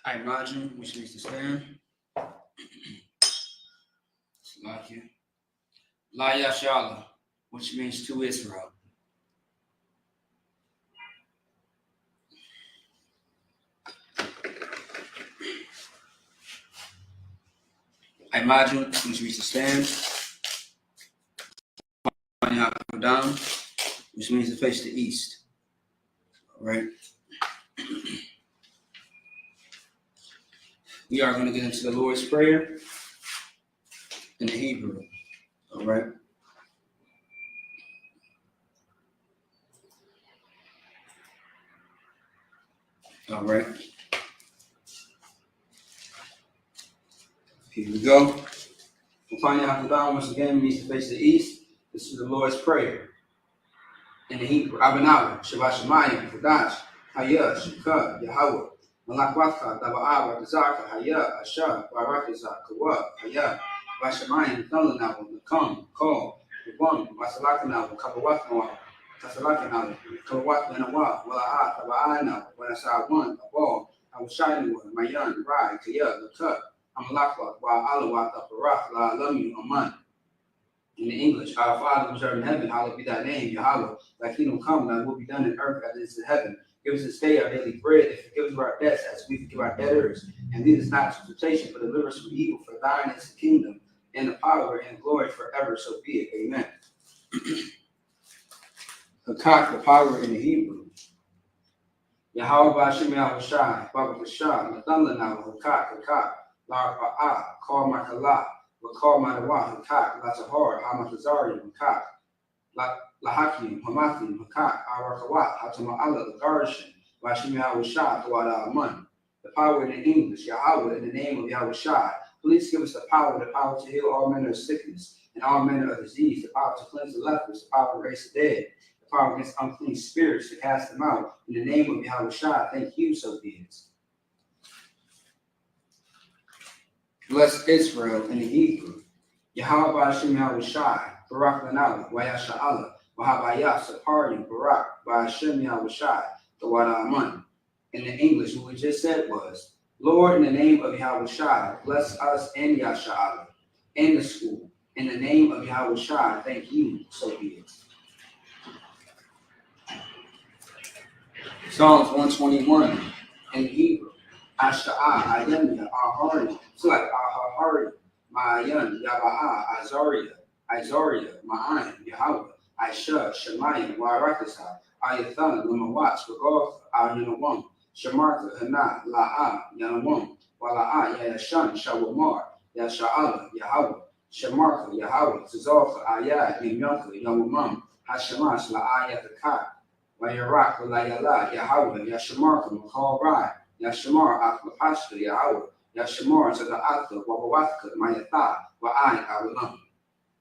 I imagine which means to stand. Salakia. La Yashala, which means to Israel. I imagine which means to stand. Down, which means to face the east. All right. We are going to get into the Lord's Prayer in the Hebrew. All right. All right. Here we go. We'll down once again means to face the east. This is the Lord's Prayer in the Hebrew. Abanawa, Shabbat Shemayim, Kodash, Hayah, Shekah, Yahweh, Malakwatha, Daba'ah, Rakazaka, Hayah, Asha, Barakazak, Kawa, Hayah, Vashamayim, Thalanawa, Nakam, Kol, Yabon, Vasalakanawa, Kabawatnawa, Tasalakanawa, Kawatnawa, Wala'ah, Taba'anawa, Wanasawan, Abal, Awashayanawa, Mayan, Rai, Kayah, Lakat, Amalakwa, Wa'alawat, Aparach, La'alamu, Aman. In the English, our Father which art in heaven, hallowed be thy name, Yahweh. Thy kingdom come, thy will be done in earth as it is in heaven. Give us this day our daily bread, and forgive us our debts as we forgive our debtors. And lead us not into temptation, but deliver us from evil. For thine is the kingdom, and the power, and glory forever. So be it. Amen. Hakak, the power in the Hebrew. Yahweh Ba'ashem Yahushai, Baba Kashah, Nathan Hakak, La Ba'ah, Call Makalah. Call my Nawah, Hakak, Latahar, Hamatazari, Hakak, Lahakim, Hamathim, Hakak, Arakawat, Hatama'ala, the Garishan, Bashim Yahushai, Tawada Aman. The power in the English, Yahweh, in the name of Yahushai. Please give us the power to heal all manner of sickness and all manner of disease, the power to cleanse the lepers, the power to raise the dead, the power against unclean spirits to cast them out. In the name of Yahushai, thank you, so be it. Bless Israel in the Hebrew. Yahweh Ba'ashem Yahushai, Barak Lanala, Wayasha'ala, Wahabayah, Sapari, Barak, Ba'ashem Yahushai, Tawada Aman. In the English, what we just said was, Lord, in the name of Yahushai, bless us and Yasha'ala, and the school. In the name of Yahushai, thank you, so be it. Psalms 121 in Hebrew. Asha'ah, Ayemya, Ahari, Select, Ahari, Ma'ayan, Yaba'ah, Azaria, Ma'ayan, Yahweh, Aisha, Shemayim, Warakasa, Ayathan, Lumawats, Regoth, Ayanawam, Shamartha, Hana, La'ah, Yanawam, Wala'ah, Yashan, Shawamar, Yasha'ala, Yahweh, Shamartha, Yahweh, Zazalfa, Ayat, Yamyanka, Yamamam, Hashamash, La'ah, Yatakat, Wayarak, Layala, Yahweh, Yashamartha, Makal Rai, Yashamar Aklapashka Yahweh, Yashamar to the Atha, Wabawatka, Mayatha, Wa'ai Awalam.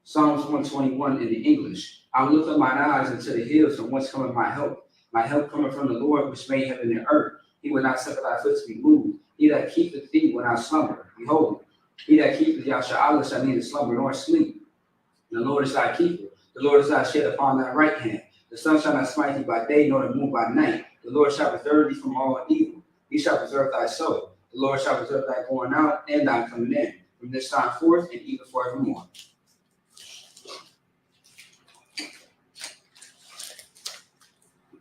Psalms 121 in the English. I will lift up mine eyes into the hills from whence cometh my help. My help cometh from the Lord which made heaven and earth. He will not suffer thy foot to be moved. He that keepeth thee will not slumber. Behold, he that keepeth Yasha'Allah shall neither slumber nor sleep. The Lord is thy keeper. The Lord is thy shade upon thy right hand. The sun shall not smite thee by day, nor the moon by night. The Lord shall preserve thee from all evil. He shall preserve thy soul. The Lord shall preserve thy going out and thy coming in, from this time forth and even forevermore.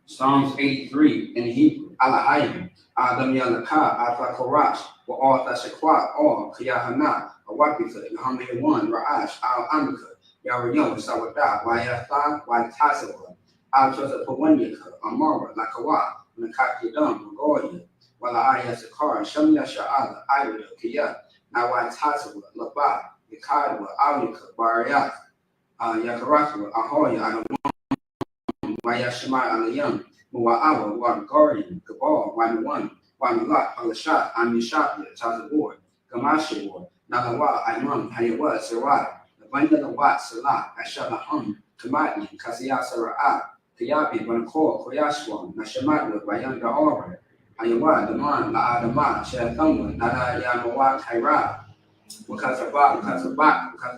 Psalms 83 in Hebrew. Alahayim, Adam Yalaka, Atha Korash, Wa'al Thashakwa, All, Kayahana, Awakita, Yahamayawan, Ra'ash, Al Amika, Yarayon, Sawada, Wayatha, Watasawa, Al Chosa Pawanyaka, Amara, Lakawa, Nakakidam, Magoya. Wala Ayasakar, Shamya Sha'ala, Ida, Kiyat, Nawatasawa, Laba, Yakadwa, Alika, Barayat, Yakarakwa, Ahoya, Wayashima Alayam, Mua'awa, Wadgarian, Kabal, Wanawan, Wanalak, Alashat, Amishapia, Tazabor, Gamashawar, Nalawa, Ayman, Hayawa, Sarai, the Bandana Wat, Salah, Ashala Kamadi, Kasiya Saraa, Kayabi, Banako, Koyashwan, Nashamat, Bayanda Aura, Hayawa, Daman, La Adama, Shatamu, Nana Yamawa, Kaira, because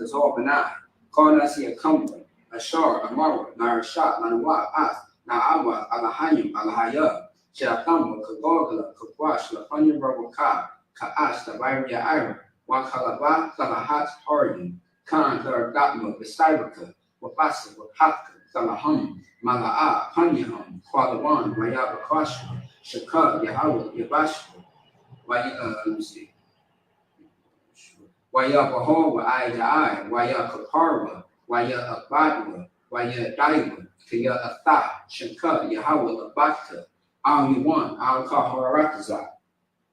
it's all benign. Call Nasi a Kumba, Ashar, Amara, Narashat, Nanawa, As, Naawa, Alahayim, Alahaya, Shatamu, Kagogla, Kakwash, Lafanya Rabaka, Kaash, the Viria Ira, Wakalaba, Kalahat, Hardin, Khan, Gatma, Vesibaka, Wapasa, Wapaka, Kalahum, Malaa, Panyahum, Kwalawan, Mayaba Kwasha, Shaka, Yahawah, Yabashka, let me see. Waya Bahawa, Aya, Waya Kaparwa, Waya Abadwa, Waya Daiwa, Kaya Atha, Shanka, Yahawah, Abaka, Al Yuwan, Al Kaharakazak.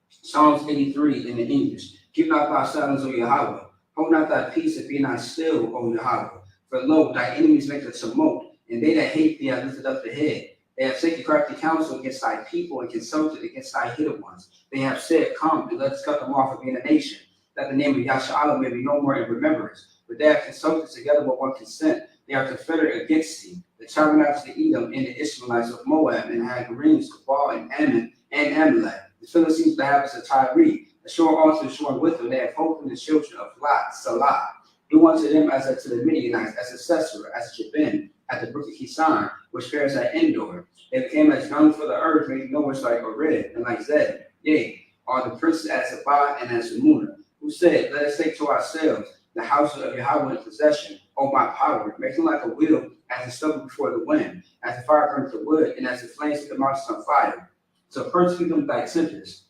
Psalms 83 in the English. Give not thy silence, O Yahweh. Hold not thy peace and be not still, O Yahweh. For lo, thy enemies make a tumult, and they that hate thee have lifted up the head. They have taken crafty counsel against thy people and consulted against thy hidden ones. They have said, come, and let us cut them off of being a nation, that the name of Yasharahla may be no more in remembrance. But they have consulted together with one consent. They are confederate against thee, the tabernacles of Edom and the Ishmaelites of Moab, and Hagarenes, Kabal, and Ammon, and Amalek, the Philistines, the habits of Tyre, the shore also shorn with them. They have hope in the children of Lot, Salah. Do unto them as unto the Midianites, as a Sisera, as Jabin, at the brook of Kisan, which fares at Endor. They became as dung for the earth, making noise like Ored, and like Zed. Yea, are the princes as Abad and as Amunah, who said, let us take to ourselves the houses of Yahweh in possession, O my power, making like a wheel as the stubble before the wind, as the fire burns the wood, and as the flames set the mountains on fire. So persecute them with thy tempest,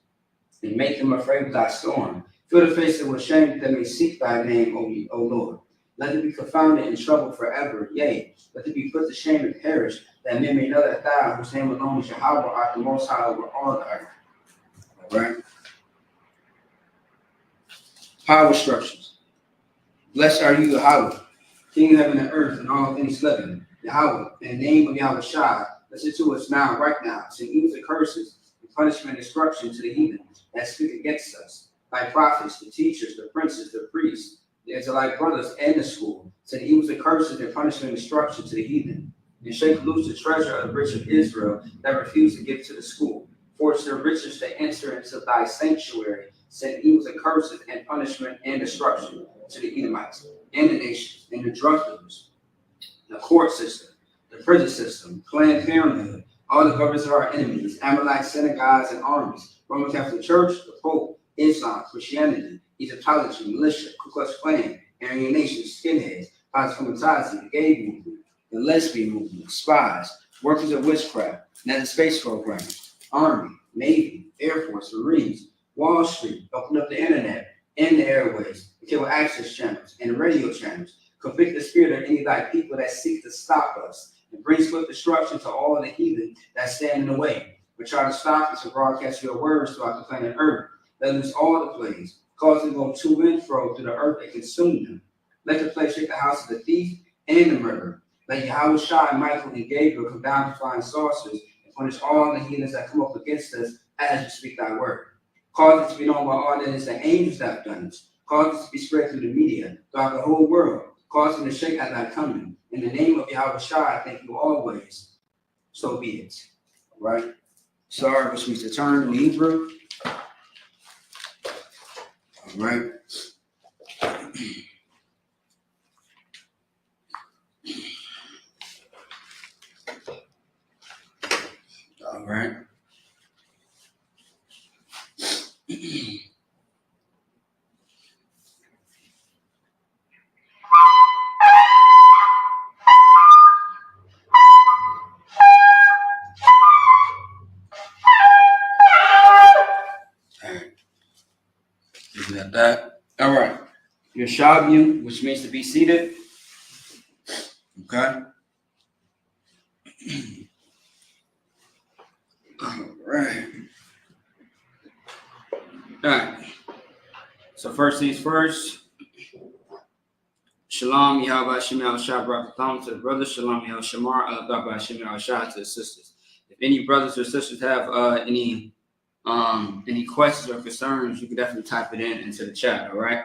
and make them afraid with thy storm. Fill the faces with shame that they may seek thy name, O Lord. Let them be confounded and troubled forever. Yea, let them be put to shame and perish, that men may know that thou, whose name alone is Yahweh, art the most high over all the earth. All right. Power structures. Blessed are you, Yahweh, King of heaven and earth, and all things living. Yahweh, in the name of Yahweh Shai, listen to us now, right now. Send evils and curses, and punishment and destruction to the heathen that speak against us. Thy prophets, the teachers, the princes, the priests, the Israelite brothers, and the school. Send evils and curses and punishment and destruction to the heathen. And shake loose the treasure of the rich of Israel that refuse to give to the school. Force their riches to enter into thy sanctuary. Send evils and curses and punishment and destruction to the Edomites and the nations and the drug dealers, the court system, the prison system, Planned Parenthood, all the governments of our enemies, Amalek synagogues and armies, Roman Catholic Church, the Pope, Islam, Christianity, Egyptology, militia, Ku Klux Klan, Aryan Nation, skinheads, Pazifumatazi, the gay movement, the lesbian movement, spies, workers of witchcraft, net space program, Army, Navy, Air Force, Marines, Wall Street, open up the internet and the airways, the cable access channels and the radio channels. Convict the spirit of any of thy people that seek to stop us, and bring swift destruction to all of the heathen that stand in the way. But try to stop us and broadcast your words throughout the planet Earth. Let loose all the plagues, cause them to go to and fro through the earth and consume them. Let the plague shake the house of the thief and the murderer. Let Yahweh Shai, Michael, and Gabriel come down to flying saucers and punish all the heathens that come up against us as you speak thy word. Cause it to be known by all that it's the angels that have done this. Cause it to be spread through the media, throughout the whole world. Cause it to shake at thy coming. In the name of Yahweh Shai, I thank you always. So be it. All right. Sorry, which means to turn in Hebrew. All right. All right. Looking at that. All right. Your shabu, which means to be seated. Okay. All right. All right. So first things first. Shalom, Yahweh Shem Al Shah, Barakatam to the brothers. Shalom, Yahweh Shamar, Al Shem Al Shah to the sisters. If any brothers or sisters have any questions or concerns, you can definitely type it in into the chat. All right.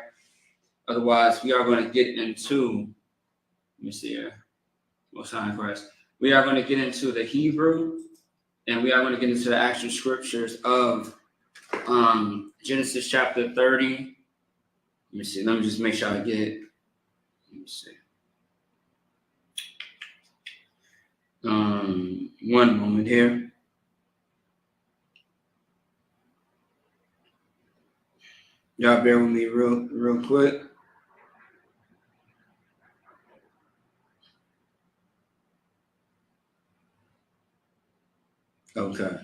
Otherwise, we are going to get into, let me see here, most high in Christ. We are going to get into the Hebrew, and we are going to get into the actual scriptures of Genesis chapter 30. Let me see. Let me just make sure I get it. Let me see. One moment here. Y'all bear with me real quick. Okay.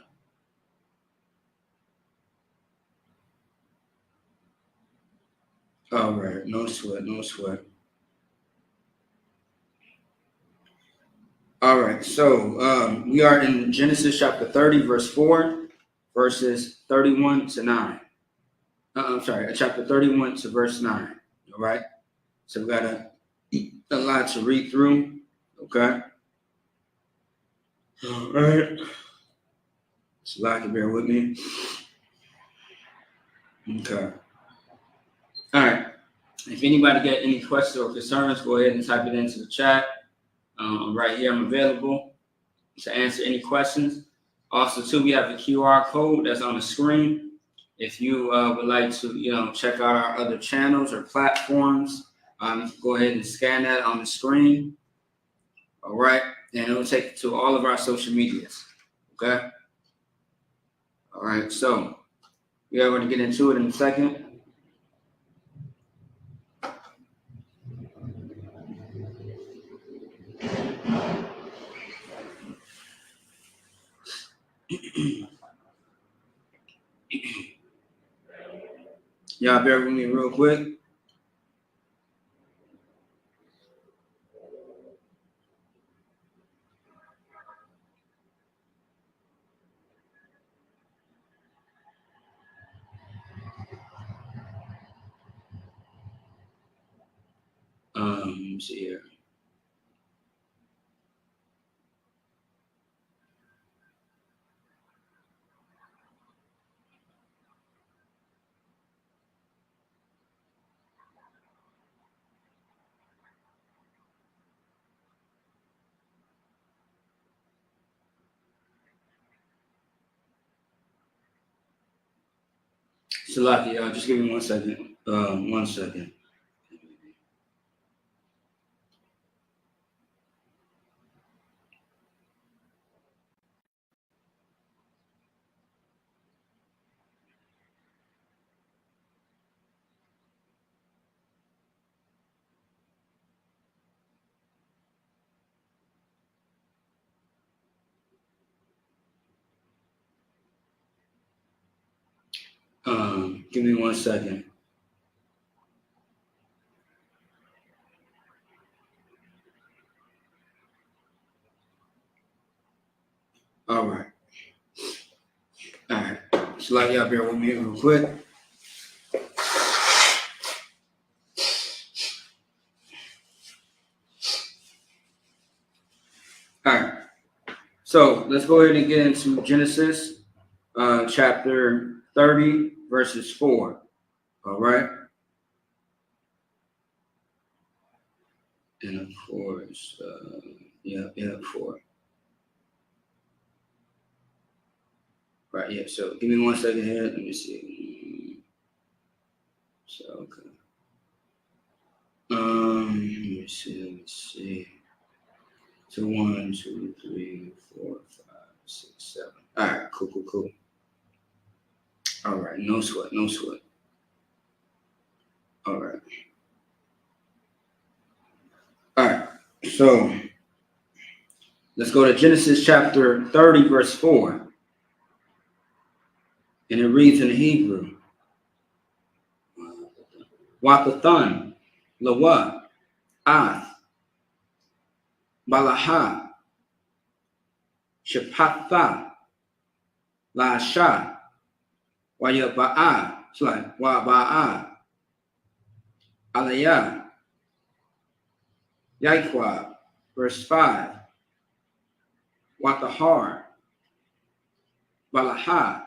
All right. No sweat. No sweat. All right. So we are in Genesis chapter 30, verse 4, verses 31 to 9. I'm sorry, chapter 31 to verse 9. All right. So we got a lot to read through. Okay. All right. It's a lot to bear with me. Okay. All right. If anybody got any questions or concerns, go ahead and type it into the chat. Right here, I'm available to answer any questions. Also, too, we have the QR code that's on the screen. If you would like to, check out our other channels or platforms, go ahead and scan that on the screen. All right, and it will take you to all of our social medias. Okay. All right, so we are going to get into it in a second. Y'all bear with me real quick. Let me see here. Salaki, just give me 1 second. 1 second. Give me 1 second. All right. All right. Salaki, y'all bear with me real quick. All right. So let's go ahead and get into Genesis chapter 30, verses 4. All right. And of course, 4. Right, yeah. So give me 1 second here. Let me see. So okay. Let me see. So 1, 2, 3, 4, 5, 6, 7. All right, cool. All right, no sweat. All right. All right. So let's go to Genesis chapter 30, verse 4. And it reads in Hebrew. Watathan, Lawa, Ath, Balaha, Shepatha, Lasha, Wayaba'a, Waba'a, Aliyah, Yaikwa, verse 5. Watahar, Balaha,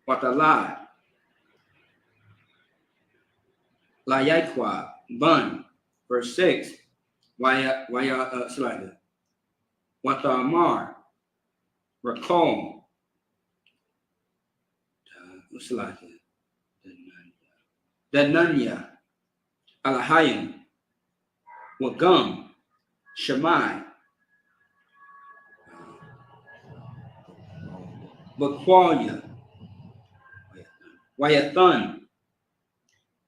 Watalai, La Yaikwa, Bun. Verse 6. Watamar, Recall. Danunya, Alahayim, Wagum, Shemai, Baqualia, Wayathan,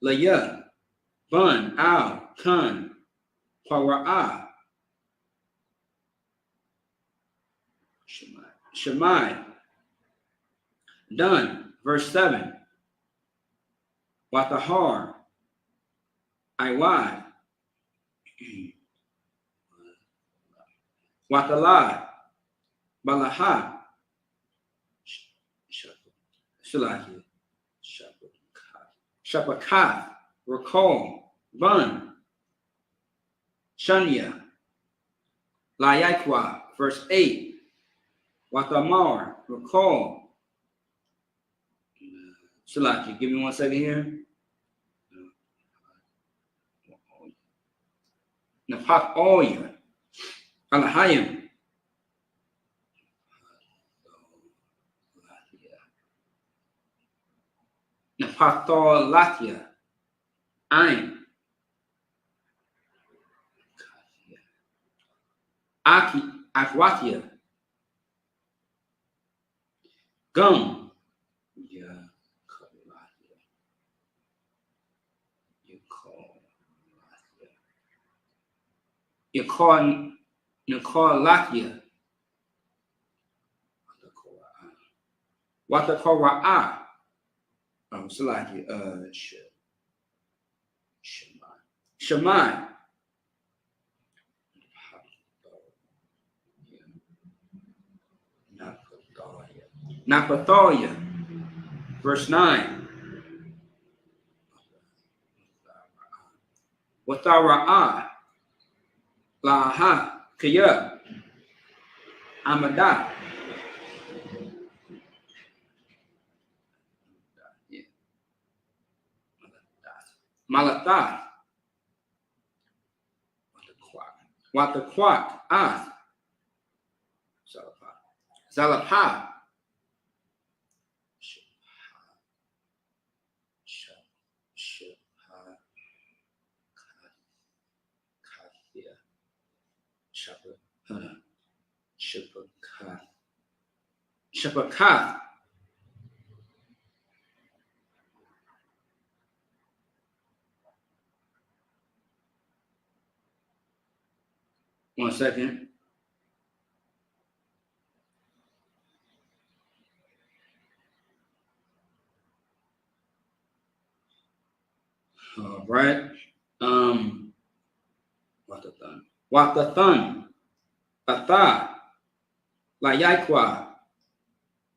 Laya, Bun, Al, Kun, Para'ah, Shemai, Done. Verse 7. Watahar, Iwad, Watalai, Balaha, Shalaki, Shapakath, Recall, Bun, Shunya, Layakwa, verse 8, Watamar, Recall, Shalaki, give me 1 second here. Napak Oya, Alahayim, Napathol Latia, Ain, Aki, Akwatia, Gum, Yakon, Latia, Watakora'a, Salaki, Shemai, Napatholia, verse 9, Wathara'a, Laha, Kaya, Amadah, Malatha, Watakwak, Ath, Zalapah, Shapakath, 1 second. All right. Watathan, Atha, La Yaikwa,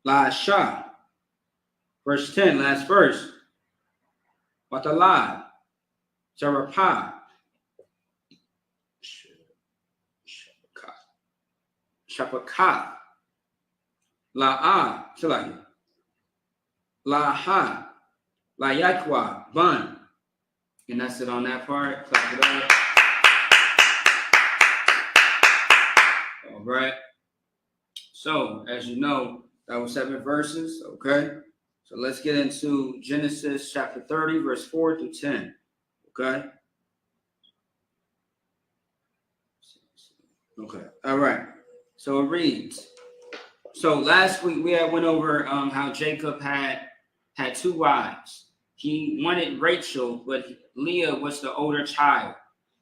La Shah. Verse 10, last verse. Watalad, Zarapah, Shapakath, La'ah, Laha, La Yaikwa, Bun. And that's it on that part. Clap it up. All right. So, as you know, that was 7 verses. Okay. So let's get into Genesis chapter 30, verse 4 through 10. Okay. Okay. All right. So it reads. So last week we went over how Jacob had 2 wives. He wanted Rachel, but Leah was the older child.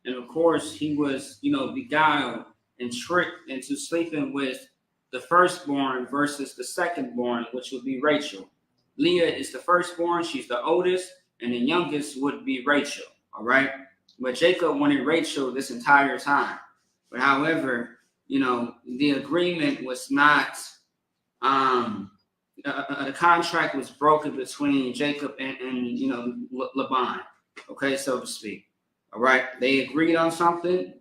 And of course, he was, beguiled and tricked into sleeping with the firstborn versus the secondborn, which would be Rachel. Leah is the firstborn. She's the oldest. And the youngest would be Rachel. All right. But Jacob wanted Rachel this entire time. But however, the agreement was not, the contract was broken between Jacob and Laban, okay, so to speak. All right, they agreed on something.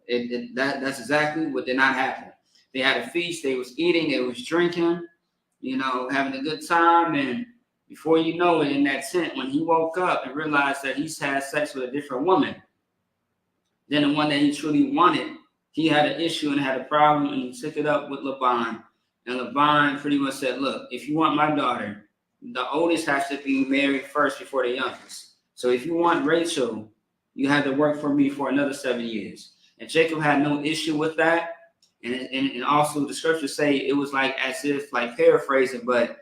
That's exactly what did not happen. They had a feast. They was eating. They was drinking. Having a good time, and Before you know it, in that tent, when he woke up and realized that he's had sex with a different woman than the one that he truly wanted, he had an issue and had a problem, and he took it up with Laban. And Laban pretty much said, look, if you want my daughter, the oldest has to be married first before the youngest. So if you want Rachel, you have to work for me for another 7 years. And Jacob had no issue with that. And also the scriptures say it was like as if, like paraphrasing, but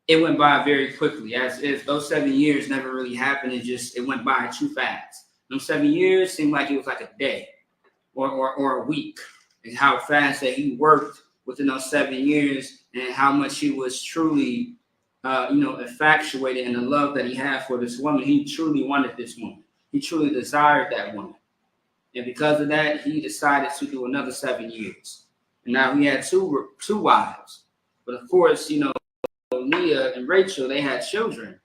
it went by very quickly, as if those 7 years never really happened. It went by too fast. Those 7 years seemed like it was like a day or a week, and how fast that he worked within those 7 years, and how much he was truly, infatuated in the love that he had for this woman. He truly wanted this woman. He truly desired that woman. And because of that, he decided to do another 7 years. And now he had two wives. But of course, Leah and Rachel, they had children.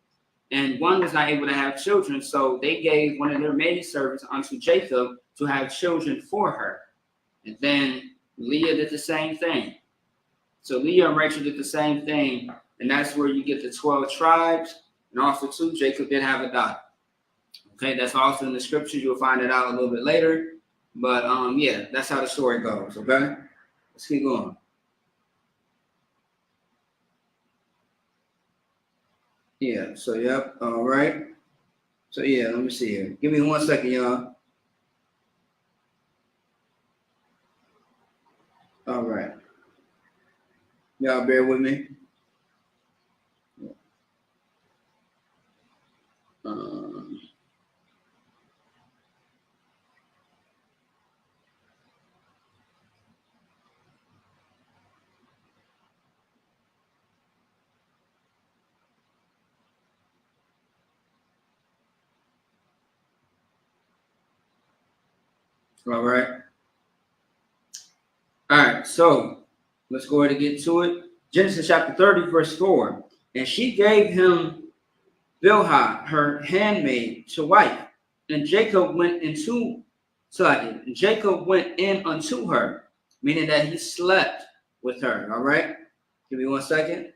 And one was not able to have children, so they gave one of their maidservants unto Jacob to have children for her. And then Leah did the same thing. So Leah and Rachel did the same thing, and that's where you get the 12 tribes. And also, too, Jacob did have a daughter. Okay, that's also in the scriptures. You'll find it out a little bit later. But, that's how the story goes, okay? Let's keep going. Yeah, so, yep, all right. So, yeah, let me see here. Give me 1 second, y'all. All right. Y'all bear with me. All right. All right, so let's go ahead and get to it. Genesis chapter 30, verse 4. And she gave him Bilhah, her handmaid, to wife. And Jacob went in unto her, meaning that he slept with her. All right. Give me 1 second.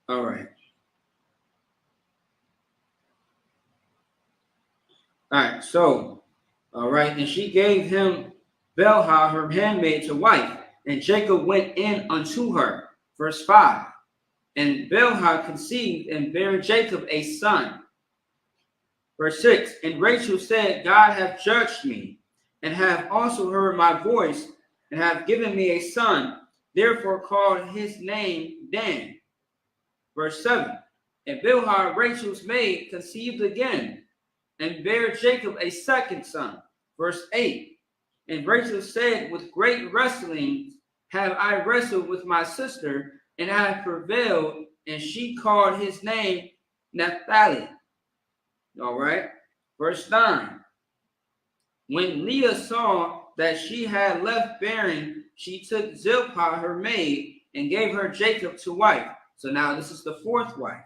All right. All right. So, all right. And she gave him Bilhah, her handmaid, to wife. And Jacob went in unto her. Verse 5. And Bilhah conceived and bare Jacob a son. Verse 6. And Rachel said, God hath judged me, and have also heard my voice, and have given me a son. Therefore called his name Dan. Verse 7. And Bilhah, Rachel's maid, conceived again, and bare Jacob a second son. Verse 8. And Rachel said, with great wrestling have I wrestled with my sister, and I have prevailed, and she called his name Naphtali. All right. Verse 9. When Leah saw that she had left bearing, she took Zilpah, her maid, and gave her Jacob to wife. So now this is the fourth wife.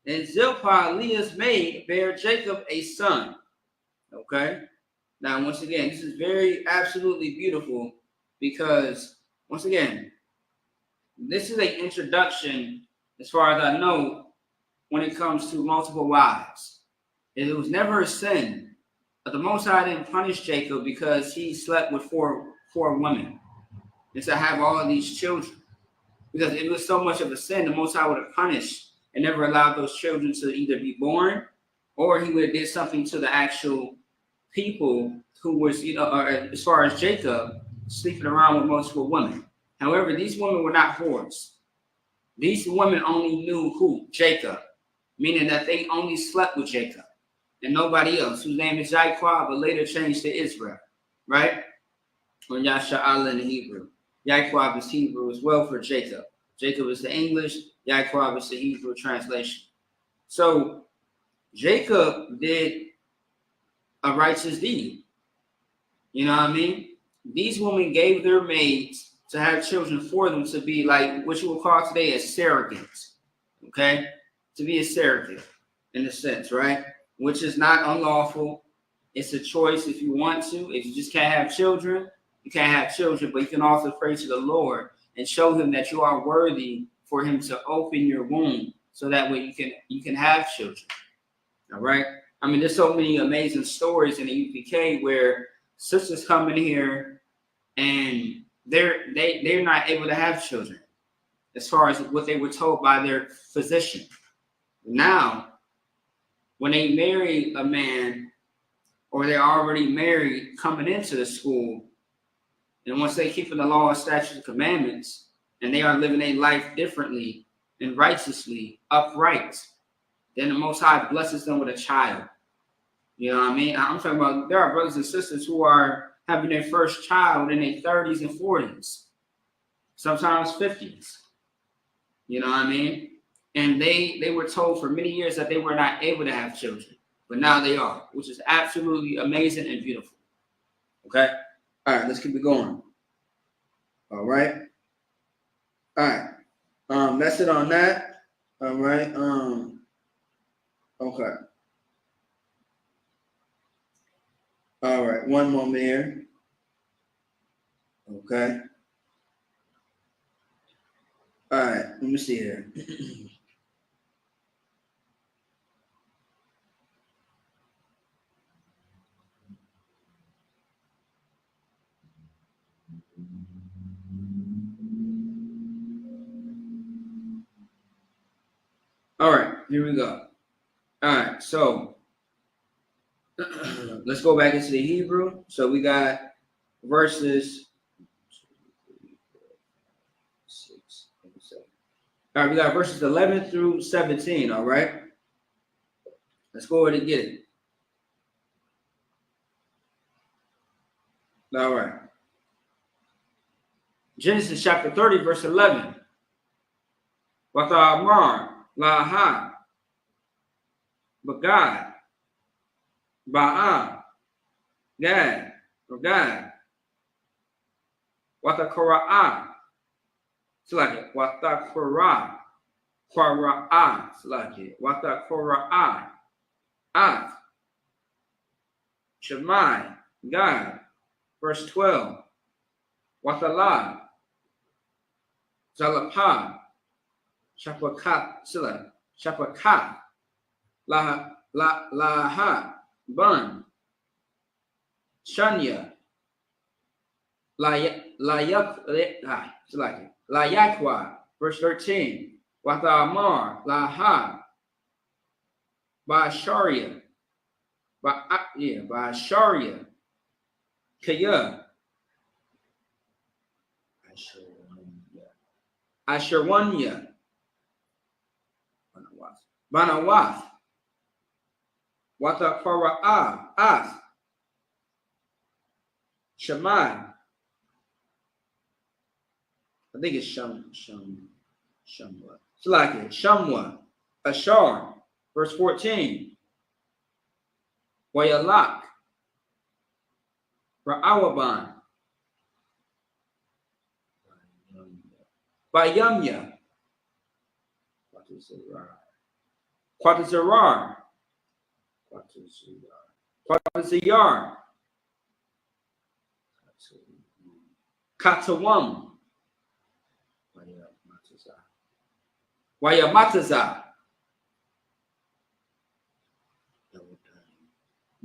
And Zilpah, Leah's maid, bare Jacob a son. Okay. Now, once again, this is very absolutely beautiful, because, once again, this is an introduction, as far as I know, when it comes to multiple wives. It was never a sin. But the Most High didn't punish Jacob because he slept with four women, and to have all of these children. Because it was so much of a sin, the Most High would have punished and never allowed those children to either be born, or he would have did something to the actual people who was, as far as Jacob, sleeping around with multiple women. However, these women were not whores. These women only knew who? Jacob, meaning that they only slept with Jacob and nobody else, whose name is Yaquab, but later changed to Israel, right? Or Yasha'Allah in the Hebrew. Yaquab is Hebrew as well for Jacob. Jacob is the English, Yaquab is the Hebrew translation. So Jacob did a righteous deed. You know what I mean? These women gave their maids to have children for them to be like what you would call today as surrogates. Okay? To be a surrogate in a sense, right? Which is not unlawful. It's a choice if you want to. If you just can't have children, you can't have children, but you can also pray to the Lord and show him that you are worthy for him to open your womb so that way you can have children. All right? I mean, there's so many amazing stories in the UPK where sisters come in here and they're not able to have children as far as what they were told by their physician. Now, when they marry a man or they're already married coming into the school, and once they keep the law, statutes, and commandments, and they are living a life differently and righteously, upright, then the Most High blesses them with a child. You know what I mean? I'm talking about there are brothers and sisters who are having their first child in their 30s and 40s, sometimes 50s. You know what I mean? And they were told for many years that they were not able to have children, but now they are, which is absolutely amazing and beautiful. Okay? All right, let's keep it going. All right. All right. That's it on that. All right. Okay. All right. One more here. Okay. All right. Let me see here. All right, here we go. All right, so let's go back into the Hebrew. So we got verses 6, 7. All right, we got verses 11 through 17. All right, let's go ahead and get it. All right, Genesis chapter 30, verse 11. Watamar laha bagad ba'a gad or gad watakara'a select watakara qara'a select watakara'a at Shemai God verse 12 watala zalapa shapakat select shapakat laha bun shanya layakwa verse 13 watamar laha basharia basharia kaya asherwanya banawath watakara'a ath Shemai. I think it's Shamwa. It's like it. Shamwa. Ashar. Verse 14. Wayalak. Ra'awaban. Bayamya. Quatazarar. Quatazayar. Katawam. Wayamataza.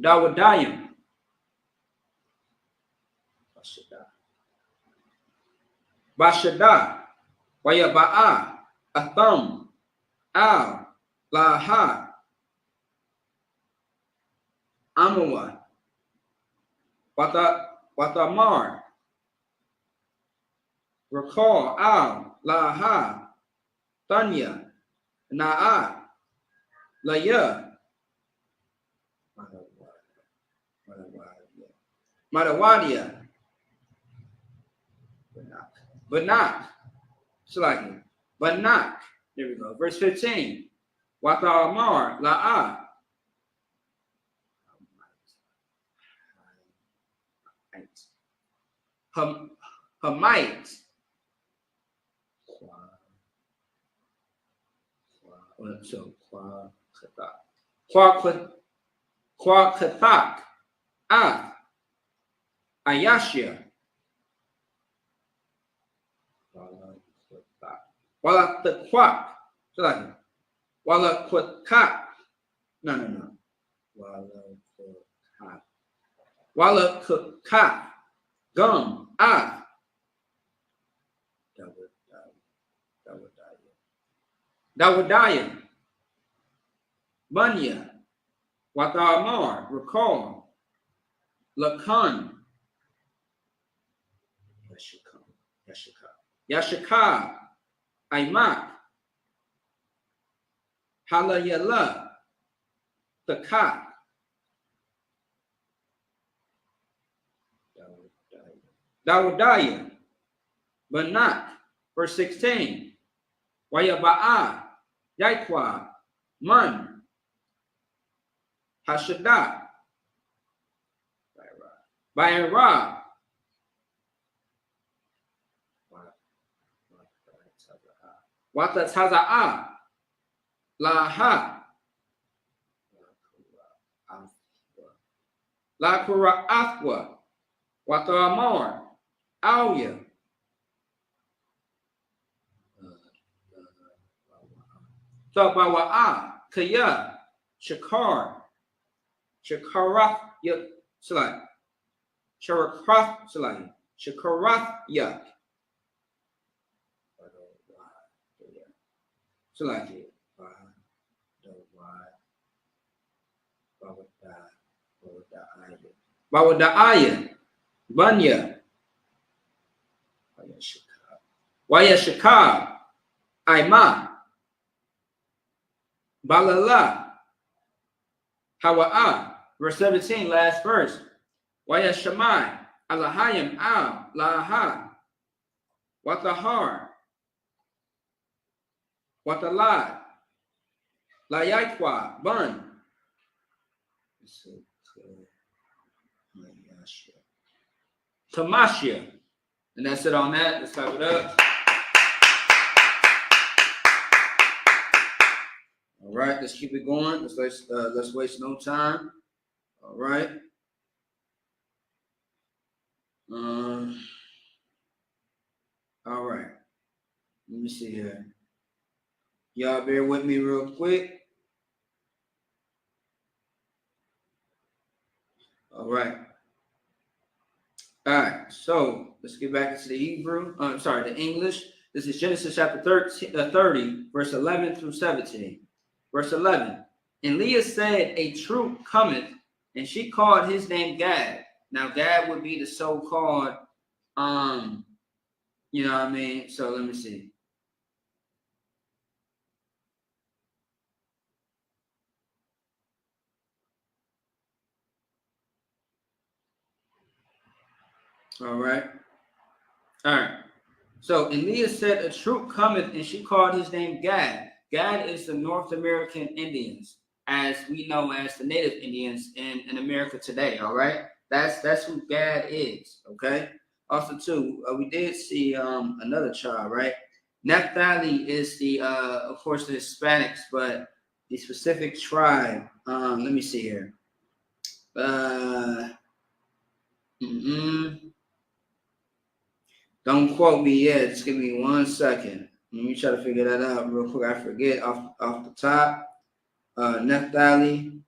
Dawadayim. Bashada. Wayaba'a. Atham. Al. Laha. Amawa. Watamar. Recall Al Laha Tanya Na'a Laya Madawadia Banak Slaki Banak. There we go. Verse 15. Watamar La'a Hamite. So Quakathak. Ayashia. Wala the quack. So like Wala quack. No. Wala quack. Gum. Dawadaya. Bunya. Watamar. Recall. Lakan. Yashika. Aimak. Halayala. Takat. Dawadaya. Banak. Verse 16. Wayaba'a. Yaikwa. Man. Hashadah. Bayra. Wata taza'a. Laha. La kura afwa. Wata amor. Auya. Tabawa'a. Kaya. Shakar. Shakarath. Salai. Shakarath. Salai. Shakarath. Yak. Salaki. Bawada'aya. Banya. Wayashika. Aima. Balala. Hawa'a. Verse 17, last verse. Wayashamai. Alahayim. Al. Laha. Watahar. Watalad. Layakwa. Bun. Tamashia. And that's it on that. Let's type it up. All right, let's keep it going. Let's waste no time. All right. All right. Let me see here. Y'all bear with me real quick. All right. All right. So let's get back into the Hebrew. The English. This is Genesis chapter 30, verse 11 through 17. Verse 11. And Leah said, a troop cometh, and she called his name Gad. Now Gad would be the so-called, you know what I mean? So let me see. All right. So, and Leah said, a troop cometh, and she called his name Gad. Gad is the North American Indians, as we know as the native Indians in America today. All right. That's who Gad is. Okay. Also, too, we did see another tribe, right? Naphtali is the, of course, the Hispanics, but the specific tribe. Let me see here. Don't quote me yet. Just give me 1 second. Let me try to figure that out real quick. I forget off the top. Naphtali.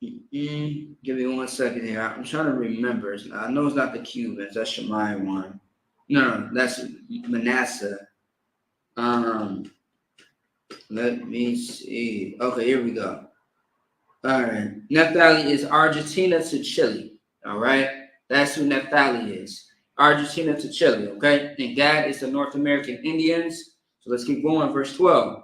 Give me 1 second here. I'm trying to remember. I know it's not the Cubans. That's Shemai one. No, that's Manasseh. Let me see. Okay, here we go. All right. Naphtali is Argentina to Chile. All right. That's who Naphtali is. Argentina to Chile. Okay. And Gad is the North American Indians. So let's keep going. Verse 12.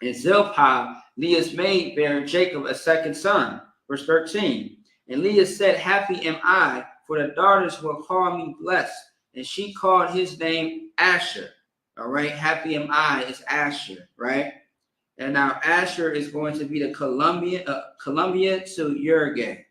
And Zilpah, Leah's maid, bare Jacob a second son. Verse 13. And Leah said, happy am I, for the daughters will call me blessed. And she called his name Asher. All right. Happy am I is Asher. Right. And now Asher is going to be the Columbia to Uruguay.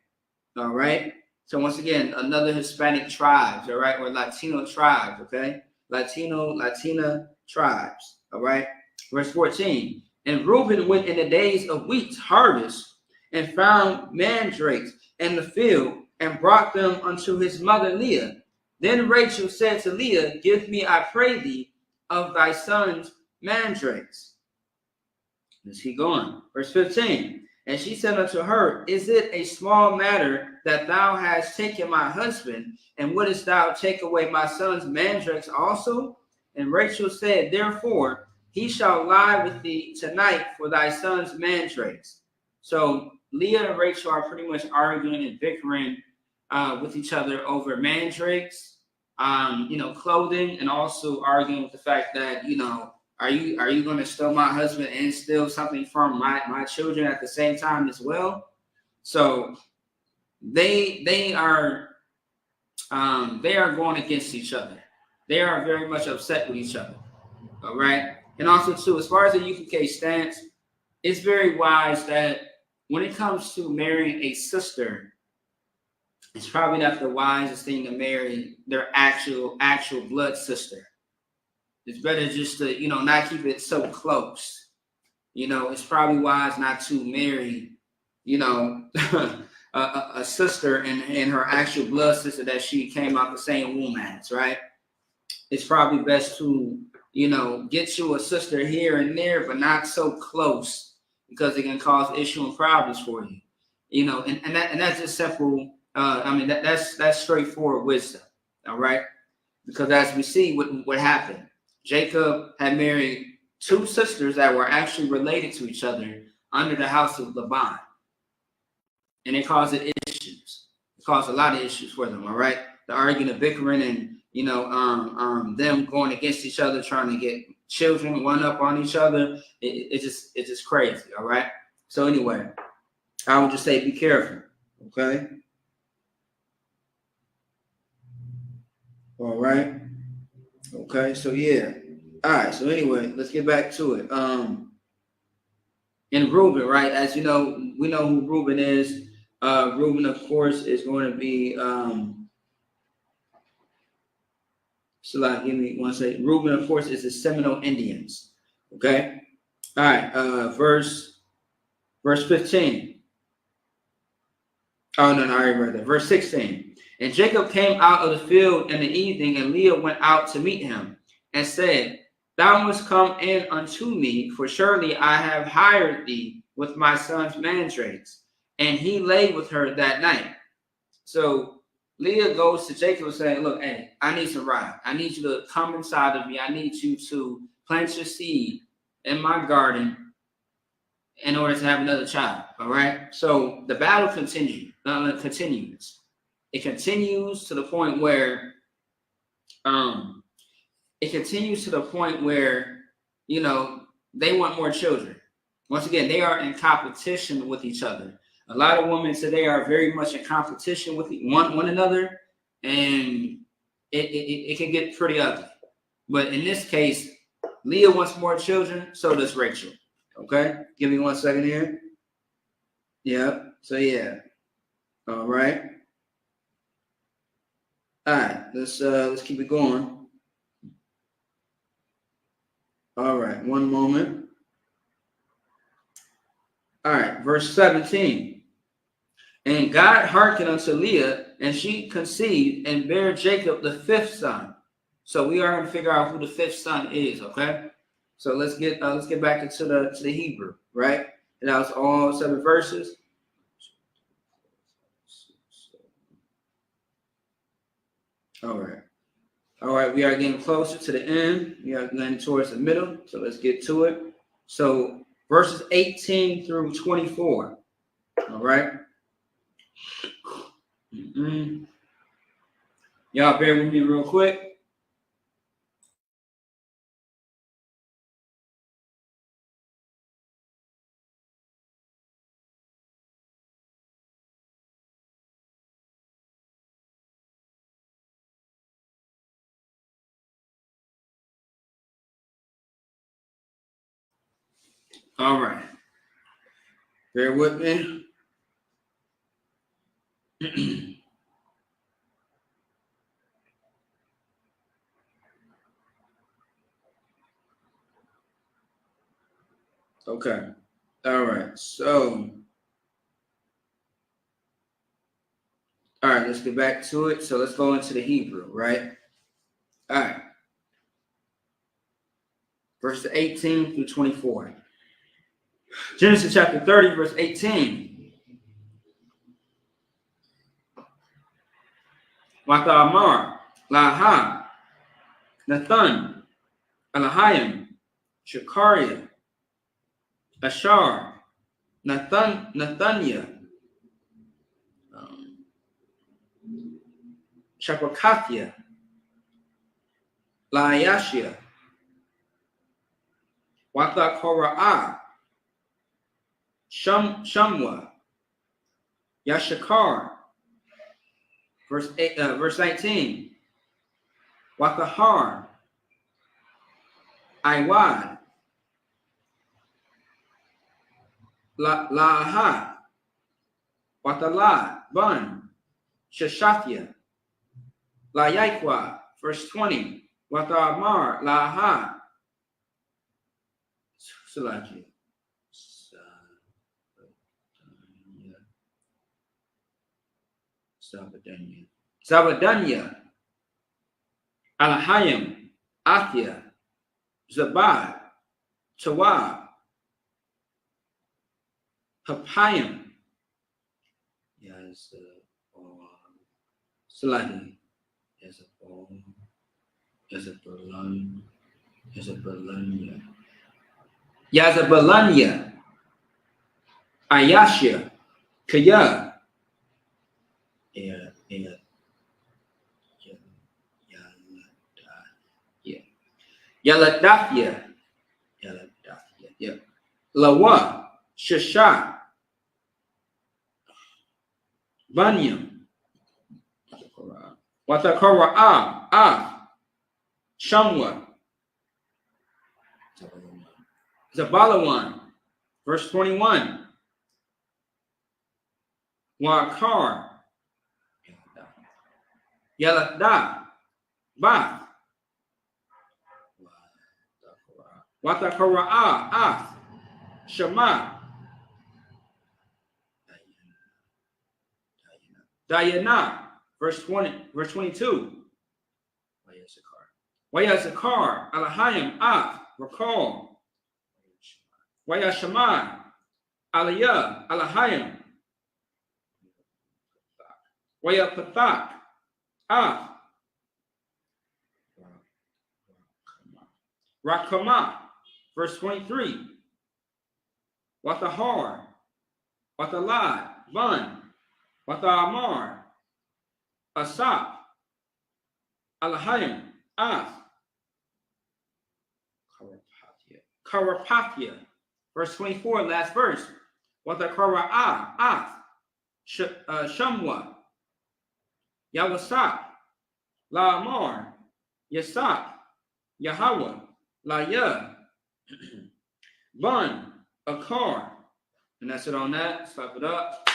All right. So once again, another Hispanic tribes, all right, or Latino tribes, okay? Latina tribes, all right? Verse 14. And Reuben went in the days of wheat harvest and found mandrakes in the field and brought them unto his mother Leah. Then Rachel said to Leah, give me, I pray thee, of thy son's mandrakes. Let's keep going. Verse 15. And she said unto her, is it a small matter that thou hast taken my husband, and wouldest thou take away my son's mandrakes also? And Rachel said, therefore, he shall lie with thee tonight for thy son's mandrakes. So Leah and Rachel are pretty much arguing and bickering with each other over mandrakes, clothing, and also arguing with the fact that, are you going to steal my husband and steal something from my children at the same time as well? So they are going against each other. They are very much upset with each other. All right. And also too, as far as the UPK stance, it's very wise that when it comes to marrying a sister, it's probably not the wisest thing to marry their actual blood sister. It's better just to, not keep it so close. It's probably wise not to marry, a sister and her actual blood sister that she came out the same womb as, right? It's probably best to, get you a sister here and there, but not so close because it can cause issue and problems for you. And that's just simple. That's straightforward wisdom. All right. Because as we see what happened, Jacob had married two sisters that were actually related to each other under the house of Laban. And it caused issues. It caused a lot of issues for them, all right? The arguing, the bickering, and them going against each other, trying to get children one up on each other. It's just crazy, all right? So anyway, I would just say be careful, okay? All right. Okay, so yeah. All right, so anyway, let's get back to it. And Reuben, right? As you know, we know who Reuben is. Reuben, of course, is going to be give me one second. Reuben, of course, is the Seminole Indians. Okay. All right. Verse 15. Oh, no, I already read that. Verse 16. And Jacob came out of the field in the evening, and Leah went out to meet him and said, thou must come in unto me, for surely I have hired thee with my son's mandrakes. And he lay with her that night. So Leah goes to Jacob saying, look, hey, I need some ride. I need you to come inside of me. I need you to plant your seed in my garden in order to have another child. All right. So the battle continues. It continues to the point where they want more children. Once again, they are in competition with each other. A lot of women today are very much in competition with one another, and it can get pretty ugly. But in this case, Leah wants more children, so does Rachel. Okay, give me 1 second here. Yeah. So yeah. All right. All right. Let's keep it going. All right. One moment. All right. Verse 17. And God hearkened unto Leah, and she conceived and bare Jacob the fifth son. So we are going to figure out who the fifth son is. Okay. So let's get back into the Hebrew, right? And that was all 7 verses. All right. We are getting closer to the end. We are getting towards the middle. So let's get to it. So verses 18 through 24. All right. Y'all bear with me real quick. All right. Bear with me. Okay. All right. So, all right, let's get back to it. So let's go into the Hebrew, right? All right. Verse 18 through 24. Genesis chapter 30, verse 18. Wata Amar, Laha, Nathan, Alahayim, Shakariah, Ashar, Nathaniah, Shapakathia, Laayashia, Wata Kora'ah, Shamwa, Yashakar, verse 19. Watahar, Iwad, Laaha, Watalad, Bun, Shashathia, Layaikwa, verse 20. Watamar, Laaha, Salaki, Sabadanya, Alahayim, Athia, Zabad, Tawab, Papayim, yes, Salaki, yes, a Berlin, yes, a Berlin, Yazabalanya, Ayashia, Kaya, Yaladafia, Lawa, Shasha, Banyam, Watakora, Shamwa, Zabalawan, verse 21. Wakar, Yalada, Bath, Watakora, Shema, Diana, verse 22. Wayasakar, Alahayim, Rakal, Wayashama, Aliyah, Alahayim, Wayapathak, Rakama, verse 23. Watahar, Watalad, Bun, Watamar, Asap, Alahayim, Karapathia, verse 24, last verse. Watakara, Shamwa, Yawasak, Laamar, Yasak, Yahweh, Laya, Bun, Akar. And that's it on that. Slap it up.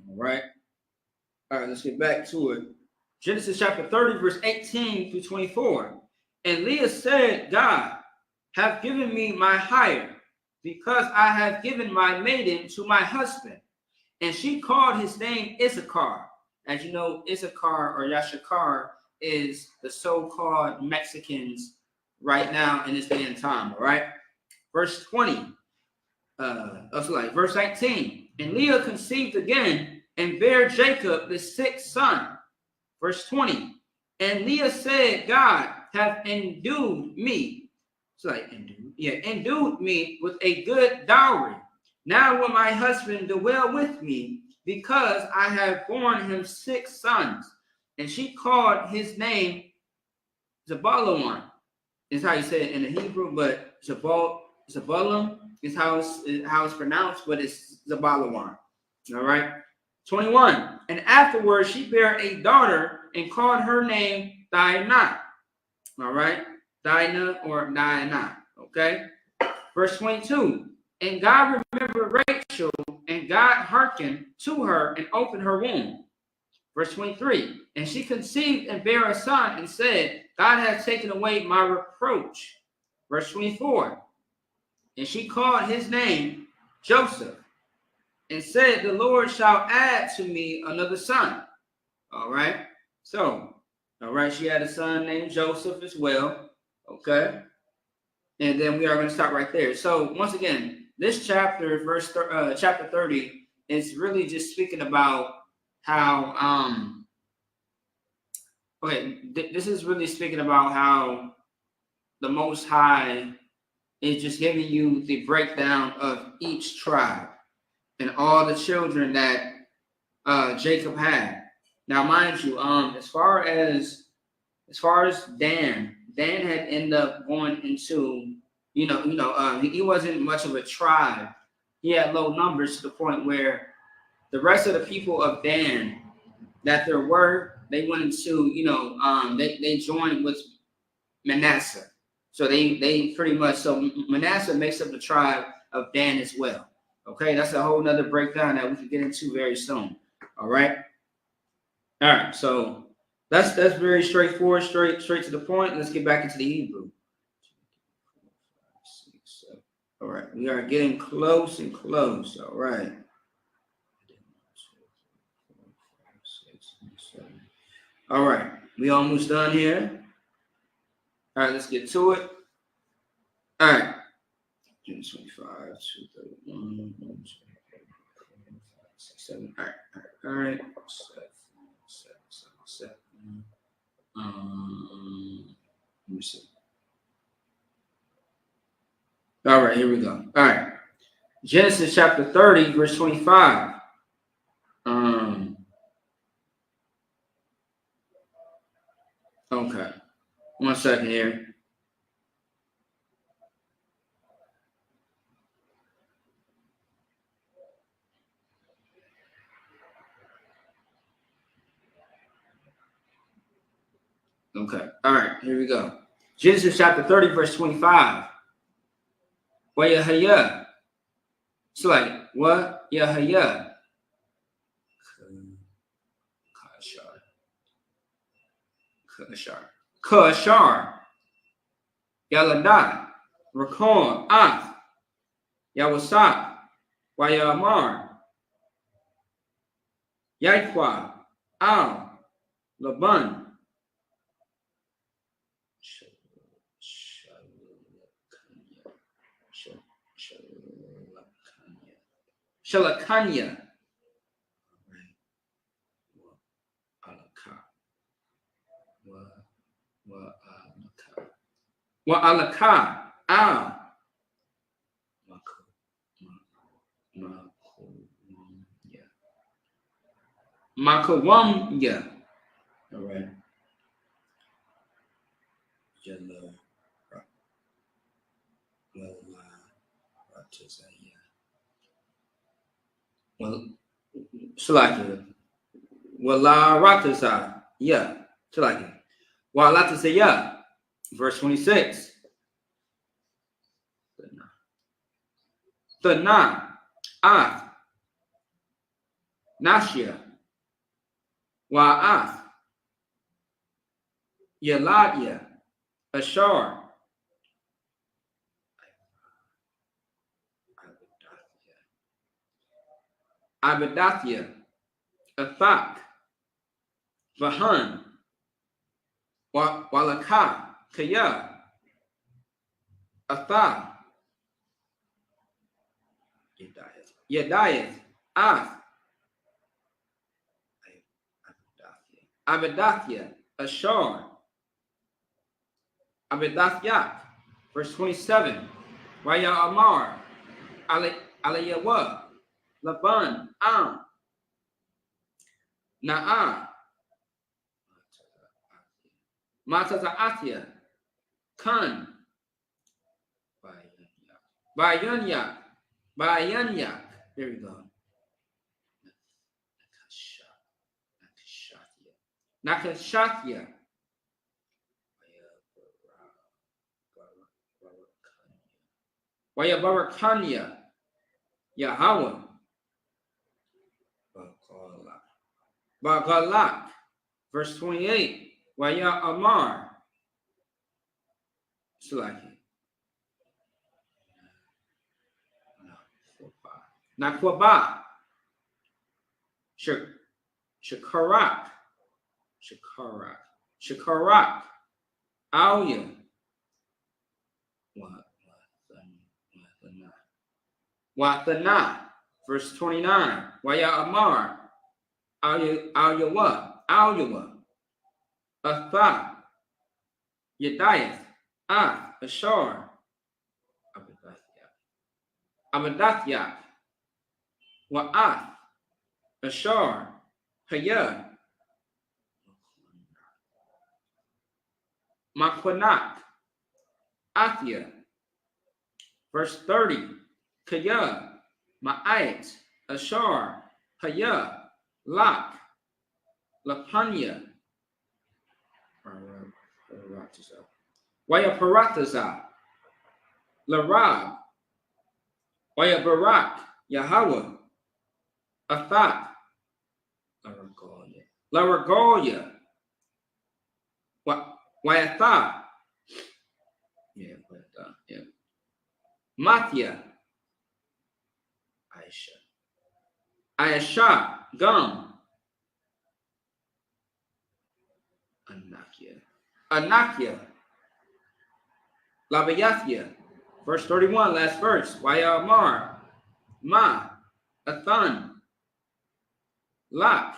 All right. All right, let's get back to it. Genesis chapter 30, verse 18 through 24. And Leah said, God have given me my hire, because I have given my maiden to my husband. And she called his name Issachar. As you know, Issachar or Yashakar is the so-called Mexicans right now in this day and time, all right? Verse 20, verse 19. And Leah conceived again and bare Jacob the sixth son. Verse 20. And Leah said, God hath endued me. Endued me with a good dowry. Now will my husband dwell with me, because I have borne him 6 sons. And she called his name Zabalawan. Is how you say it in the Hebrew, but Zabalam is how it's pronounced, but it's Zabalawan. All right. 21. And afterwards she bare a daughter and called her name Dinah. All right. Dinah or Diana. Okay. Verse 22. And God remembered Rachel, and God hearkened to her and opened her womb. Verse 23, and she conceived and bare a son and said, God has taken away my reproach. Verse 24, and she called his name Joseph and said, the Lord shall add to me another son. All right. So, all right, she had a son named Joseph as well. Okay. And then we are going to stop right there. So once again, this chapter, chapter 30, is really just speaking about how, this is really speaking about how the Most High is just giving you the breakdown of each tribe and all the children that Jacob had. Now, mind you, as far as Dan had ended up going into, he wasn't much of a tribe. He had low numbers to the point where the rest of the people of Dan that there were, they went into, they joined with Manasseh. So they pretty much, so Manasseh makes up the tribe of Dan as well. Okay, that's a whole nother breakdown that we can get into very soon. All right. All right, so that's very straightforward, straight to the point. Let's get back into the Hebrew. All right, we are getting close and close. All right. All right, we almost done here. All right, let's get to it. All right. June 25, 231, 7. All right. 7. Let me see. All right, here we go. All right. Genesis chapter 30, verse 25. Okay. 1 second here. Okay. All right, here we go. Genesis chapter 30, verse 25. Wayahaya. It's like, what? Yahaya. Kashar. Yaladai. Rakon. Ath. Yawasak. Wayamar. Yaikwa. Al. Laban. Shalakanya. Wa alaka. Al. Makawamya. All right. Well, Shalaki. Wala Rataza. Yeah. Shalaki. Wala Latasaya. Verse 26. Thana. Ath. Nashia. Wa'ath. Yeladia. Ashar. Abadathia. Athak. Vahan. Walaka. Kaya. Atha. Yediath. Ath. Abadathia. Ashar. Abadathyak. Verse 27. Waya Amar. Alayawa. Laban. Am. Na'a. Matazaathia. Kan. Bayanyak. There we go. Nakashathia. Waya Barakanya. Yahweh. Bagalak. Verse 28. Waya Amar. Salaki. Nakwaba. Shakarak. Shakarak. Auya. Wathana. Verse 29. Waya Amar. Alyawa. Atha. Yediath. Ashar. Abadathya. Wa'ath. Ashar. Hayah. Makwanak. Athia. Verse 30. Kaya. Ma'ait. Ashar. Hayah. Lak. Lapanya. Waya Parataza. Larab. Waya Barak. Yahweh. Athat. Laragoya. Wayatha. Yeah. Mathia. Ayasha. Gum. Anakia. Labayathia. Verse 31, last verse. Waya Amar. Ma. Athan. Lak.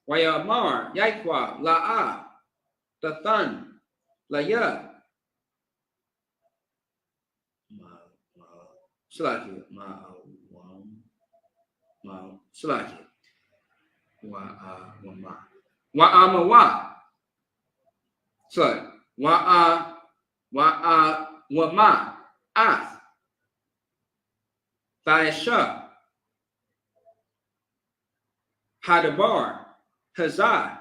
Waya Amar. Yaikwa. La'a. Tathan. Laya. Salaki. Salaki. Wa'amawa. So, wama, ath, Thaisha, Hadabar, Hazah,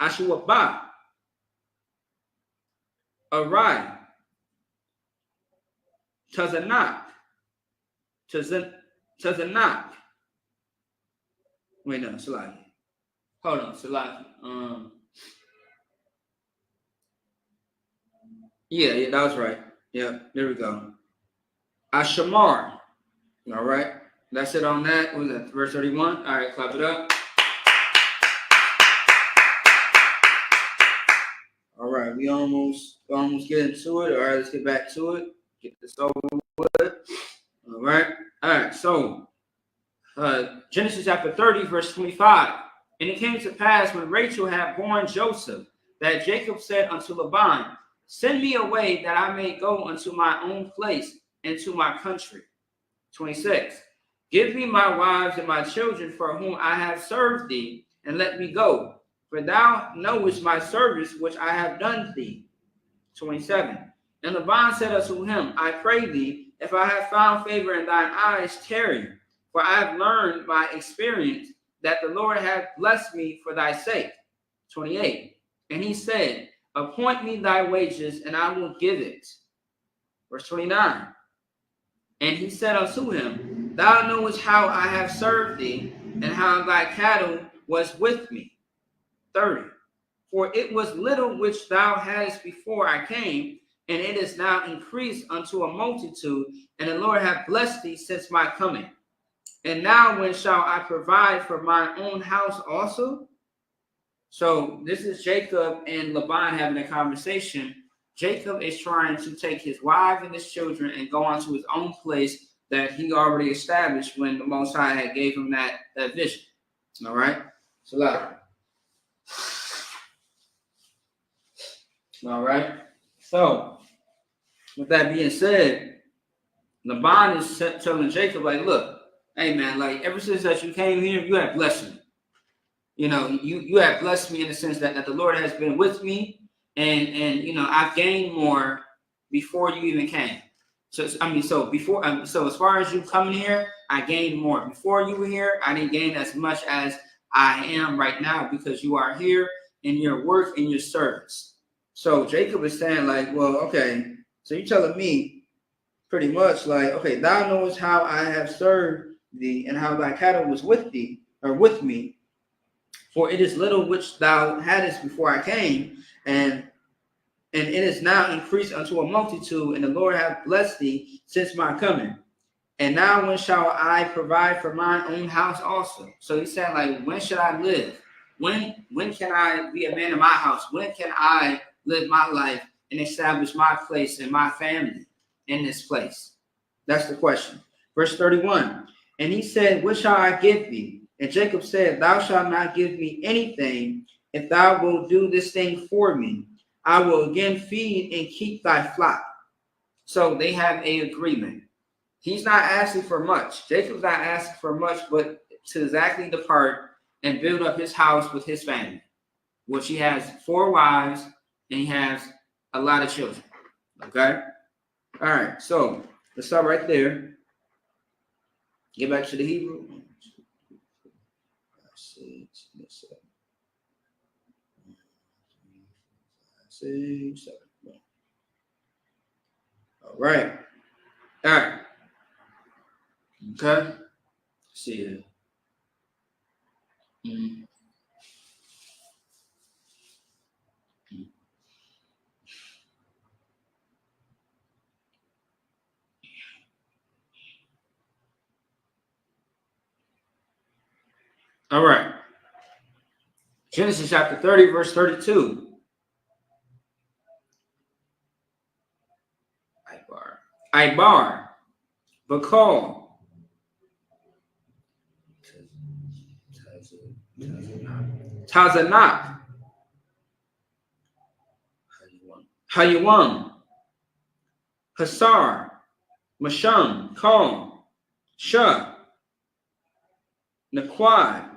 Ashwaba, Arai, Tazanak. Wait, no, Salaki. Hold on, Salaki. Yeah, that was right. Yeah, there we go. Ashamar. All right. That's it on that. What was that? Verse 31. All right, clap it up. All right, we almost get into it. All right, let's get back to it. Get this over with. All right. So Genesis chapter 30, verse 25. And it came to pass when Rachel had borne Joseph, that Jacob said unto Laban, send me away that I may go unto my own place and to my country. 26. Give me my wives and my children for whom I have served thee, and let me go. For thou knowest my service which I have done thee. 27. And Laban said unto him, I pray thee, if I have found favor in thine eyes, tarry. For I have learned by experience that the Lord hath blessed me for thy sake. 28. And he said, appoint me thy wages, and I will give it. Verse 29. And he said unto him, thou knowest how I have served thee, and how thy cattle was with me. 30. For it was little which thou hadst before I came, and it is now increased unto a multitude, and the Lord hath blessed thee since my coming. And now when shall I provide for my own house also? So this is Jacob and Laban having a conversation. Jacob is trying to take his wife and his children and go on to his own place that he already established when the Most High had gave him that vision. All right? So loud. All right? So, with that being said, Laban is telling Jacob, like, look, hey, man, like, ever since that you came here, you have blessed me. You know, you have blessed me in the sense that the Lord has been with me, and you know, I've gained more before you even came. So so as far as you coming here, I gained more. Before you were here, I didn't gain as much as I am right now because you are here in your work and your service. So Jacob is saying, like, well, okay, so you're telling me pretty much like, okay, thou knowest how I have served thee, and how thy cattle was with thee, or with me. For it is little which thou hadst before I came, and it is now increased unto a multitude, and the Lord hath blessed thee since my coming. And now when shall I provide for mine own house also? So he said, like, when should I live? When can I be a man in my house? When can I live my life and establish my place and my family in this place? That's the question. Verse 31. And he said, what shall I give thee? And Jacob said, thou shalt not give me anything if thou wilt do this thing for me. I will again feed and keep thy flock. So they have an agreement. He's not asking for much. Jacob's not asking for much, but to exactly depart and build up his house with his family, which he has 4 wives and he has a lot of children. Okay? All right, so let's start right there. Get back to the Hebrew. 6, 7. All right. All right. Okay. See you. All right. Genesis chapter 30, verse 32. Ibar. Bakal. Tazanak. Hayawam. Hasar. Masham. Kalm. Shah. Naquad.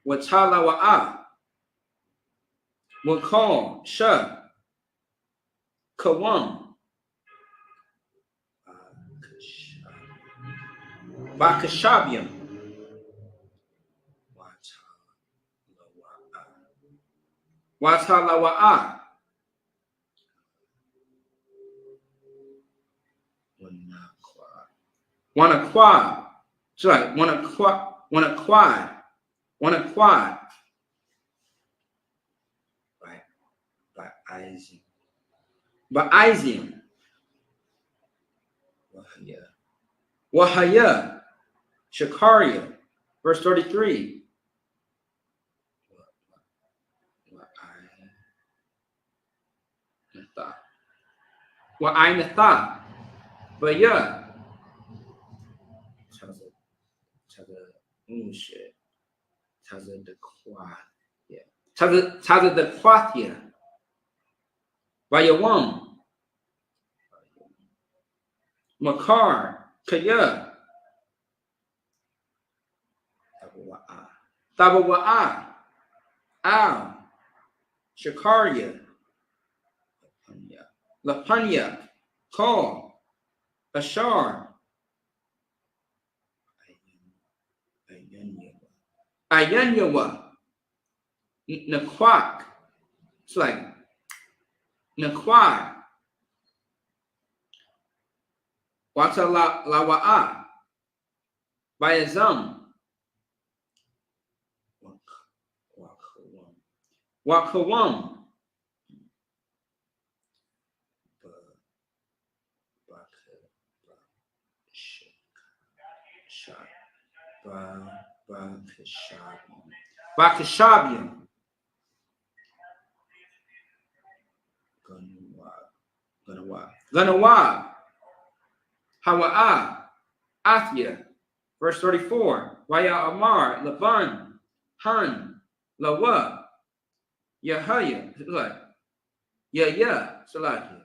Watalawa'a. Wakal. Shah. Kawam. Bakashabium. Watalawa'a. Wanaqua. Sorry, Wanaqua. Ba'izim. Wahaya. Shakaria. Verse 33. Wa'ainatha. Baya. Taza the Quath. Yeah. Taza the Quathia. Bayawam. Makar. Kaya. Tabawa'a. Al. Shakaria. Lapanya. Call. Ashar. Ayanyawa. Naquak. It's like Naquak. Watalawa'a. Bayazam. Wakawam. Bakashabium. Ganawa. Hawa'a. Athia. Verse 34. Waya Amar. Laban. Han. Lawa. Yahaya. Like, yeah. Salakia.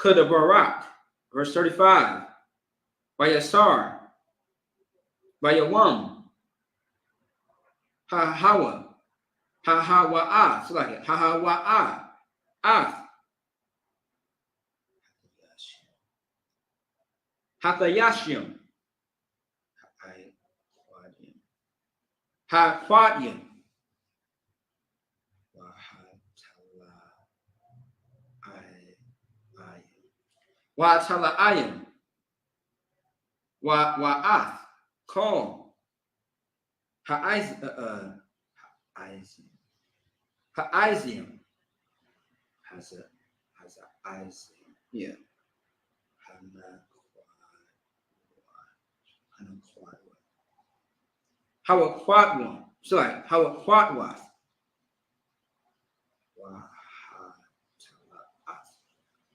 Kadabarak. Verse 35. Bayasar. Bayawam. Hawa. Hahawa'a. So like it. Hahawa'a. Ath. Hathayashim. Haquadyam. Wa'tala'ayim. Wa'ath. Call. Ha'izim. Has a Izim. Yeah. How a quad one. So like how a quad was.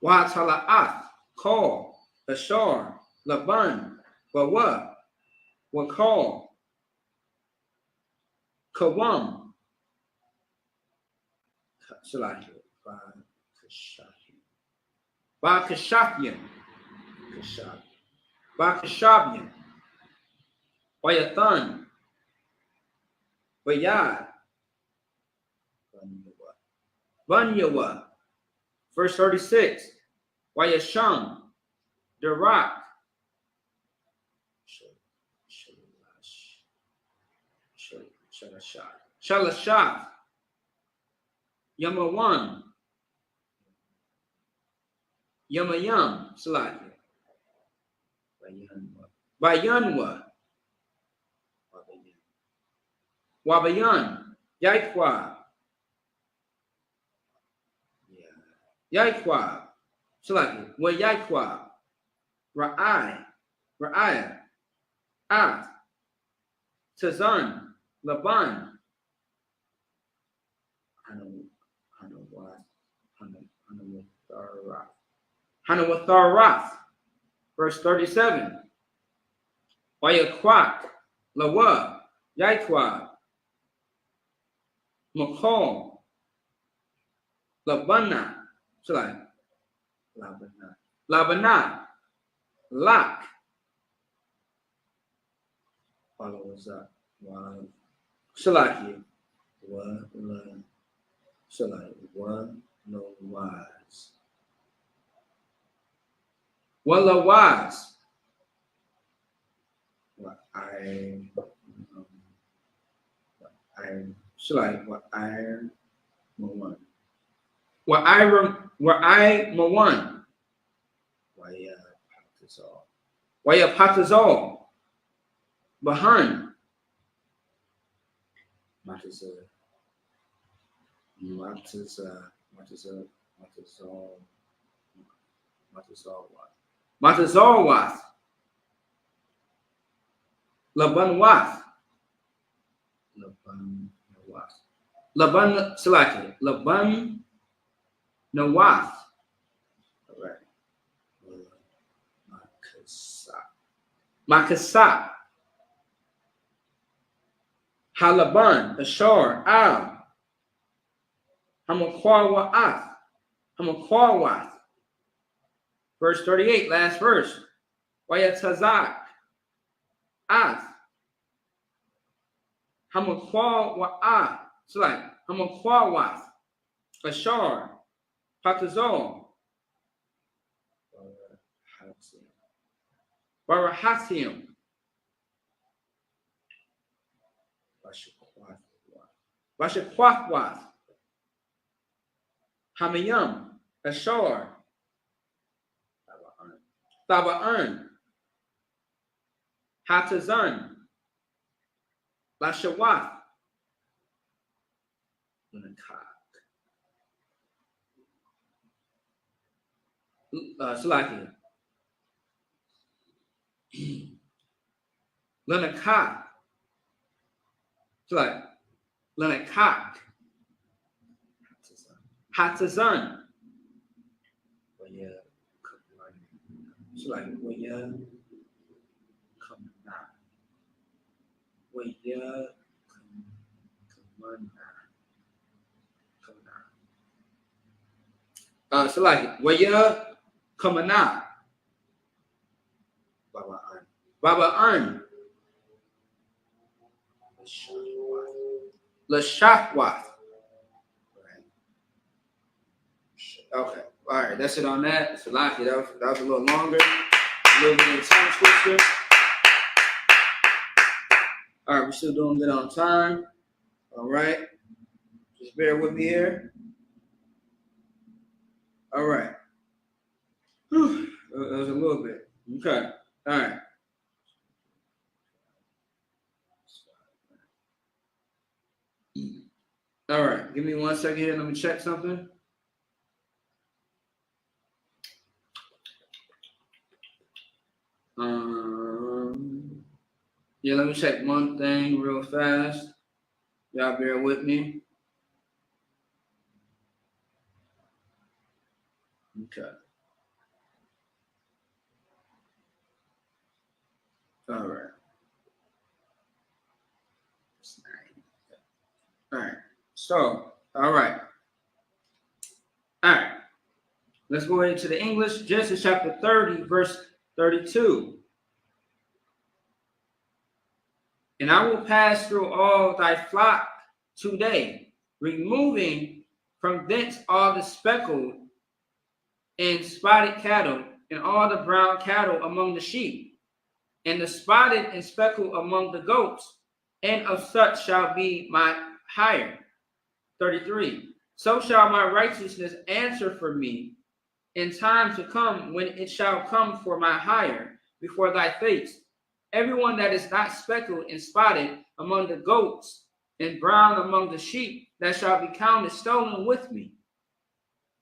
Wa'tala'ath. Call. Ashar. Laban. Wa call. Kawam. So like Ba'kashafian. Ba'kashabian. Wayathan. Bayad. Bunyawa. Verse 36. Wayasham. Darak. Shalashat. Yamawan. Yamayam. Salaki. Bayanwa. Wabayan. Yaikwa. Yaikwa. Salaki. Wa Yaikwa. Ra'ai. At. Tazan. Laban. Hanawatharoth. Verse 37. Wayakwak. Lawa. Yaikwa. Makol. Labana. Salaki. Labana. Lak. Followers up. Salaki. One no wise. Wala wise. What I Mawan. What I Mawan. Waya Patazol. Bahan. Matazorwath. Labanwath. Laban Salaki. Laban Nawath. All right. Makasa. Halaban. Ashar. Al. Hamakwawath. Verse 38, last verse. Wayatazak. Ath. Hamakwawath. So like Hamakwawath. Ashar. Patazol. Barahatim. Bashakwathwath. Hamayam. Ashar. Thaba'an. Hatazan. Lashawath. Salaki. Lenakak. Salaki. Lenakak. Hatazan. Salaki. Salaki. Waya Kamana. Baba'an. Lashakwath. Okay. All right. That's it on that. It's a lot. That was a little longer. A little bit of a tongue twister. All right. We're still doing good on time. All right. Just bear with me here. All right. Whew. That was a little bit. Okay. All right. All right. Give me 1 second here. Let me check something. Yeah, let me check one thing real fast. Y'all bear with me. Okay. All right. All right. So, all right. All right. Let's go into the English. Genesis chapter 30, verse 32. And I will pass through all thy flock today, removing from thence all the speckled and spotted cattle, and all the brown cattle among the sheep, and the spotted and speckled among the goats, and of such shall be my hire. 33. So shall my righteousness answer for me in time to come, when it shall come for my hire before thy face. Everyone that is not speckled and spotted among the goats, and brown among the sheep, that shall be counted stolen with me.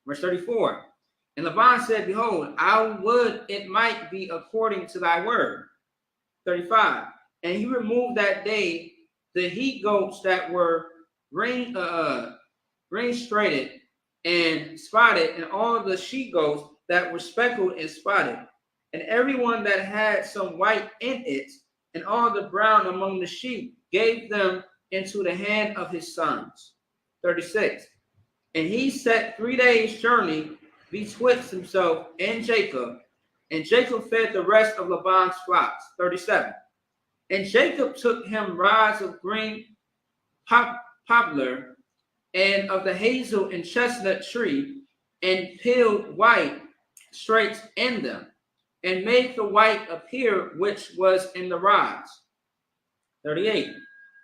Verse 34. And Laban said, Behold, I would it might be according to thy word. 35. And he removed that day the he goats that were ring-straighted and spotted, and all the she goats that were speckled and spotted, and everyone that had some white in it, and all the brown among the sheep, gave them into the hand of his sons. 36. And he set 3 days' journey betwixt himself and Jacob fed the rest of Laban's flocks. 37. And Jacob took him rods of green poplar and of the hazel and chestnut tree, and peeled white straights in them, and made the white appear which was in the rods. 38.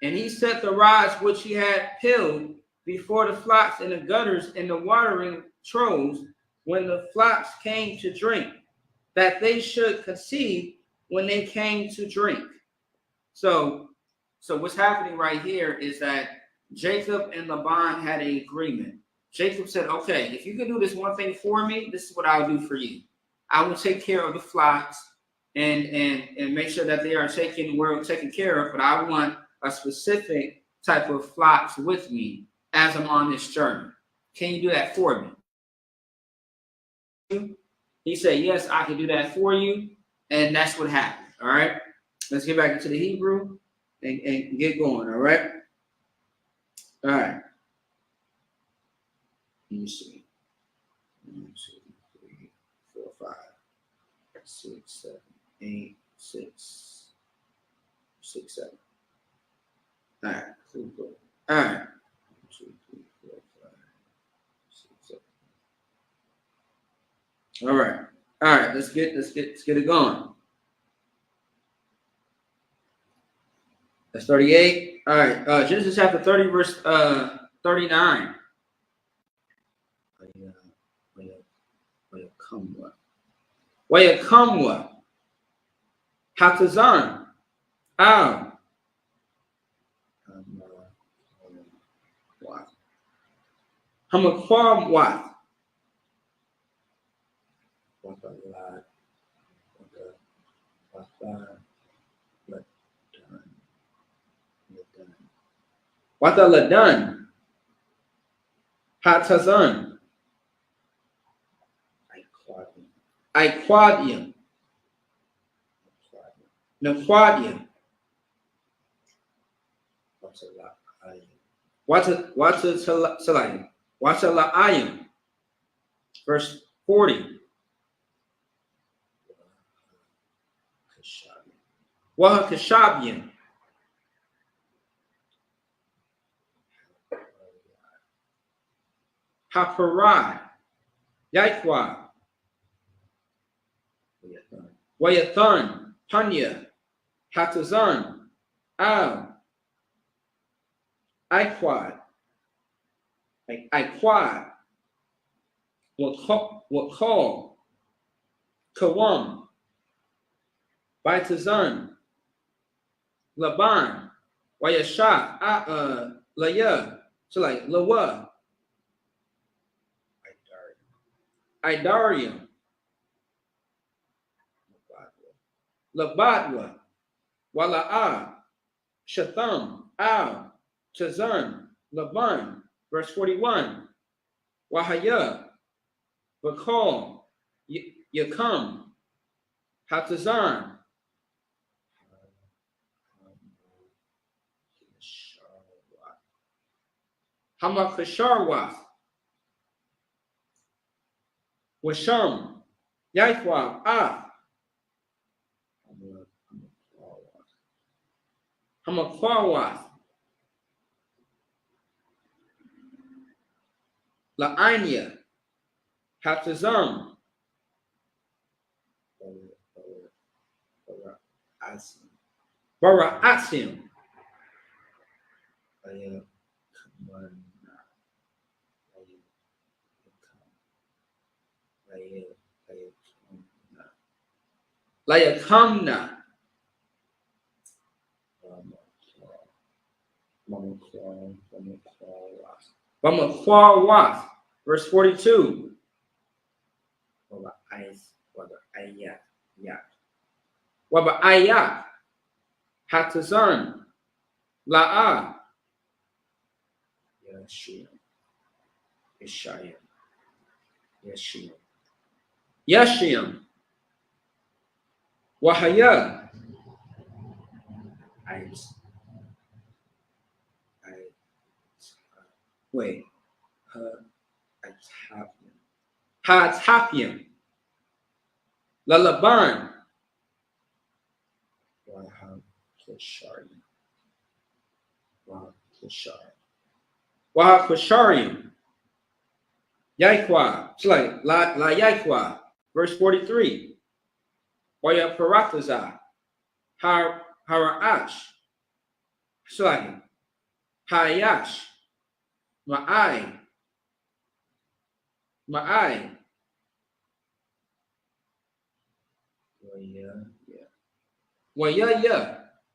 And he set the rods which he had peeled before the flocks in the gutters and the watering troughs, when the flocks came to drink, that they should conceive when they came to drink. So what's happening right here is that Jacob and Laban had an agreement. Jacob said, okay, if you can do this one thing for me, this is what I'll do for you. I will take care of the flocks and make sure that they are taken care of, but I want a specific type of flocks with me as I'm on this journey. Can you do that for me? He said, yes, I can do that for you. And that's what happened. All right. Let's get back into the Hebrew and get going. All right. All right. Let me see. 1, 2, 3, 4, 5, 6, 7, 8, 6, 6, 7. All right. Cool. All right. 1, 2, 3, 4, 5, 6, 7. All right. All right. Let's get it going. That's 38. All right. Genesis chapter 30, verse 39. Wayakamwa. Hatazan. Al. Hamakwamwath. Wataladan. Hatazan. Iquadium. Naquadium. Watalaayim. Verse 40. Wahakashabian. Haparai. Yaikwa, Wayathan, Panya, Hatazan, Al, Iquad, Iquad, Wakal, Kawam, Baitazan, Laban, Wayasha, Laya, so like Lawa, Idarium, Labadwa, Wala'a, Shatham, Al, Chazan, Laban, verse 41, Wahaya, Bakal, Yakam, Hatazan, Hamakasharwath, Washam, Yaithwa, Hamakwarwath, Laania, Hatazam, Bara'asim, Layakamna, Bamakwarwath, verse 42, Waba'ayak, Hatazan, La'a, Yashim, Wahaya, wait, Hatapim, Lalaban, Wahakosharim, Yaikwa, it's like La Yaikwa, verse 43, Waya Parataza, Haraash, it's like Hayash, Ma'ai, Wayaya,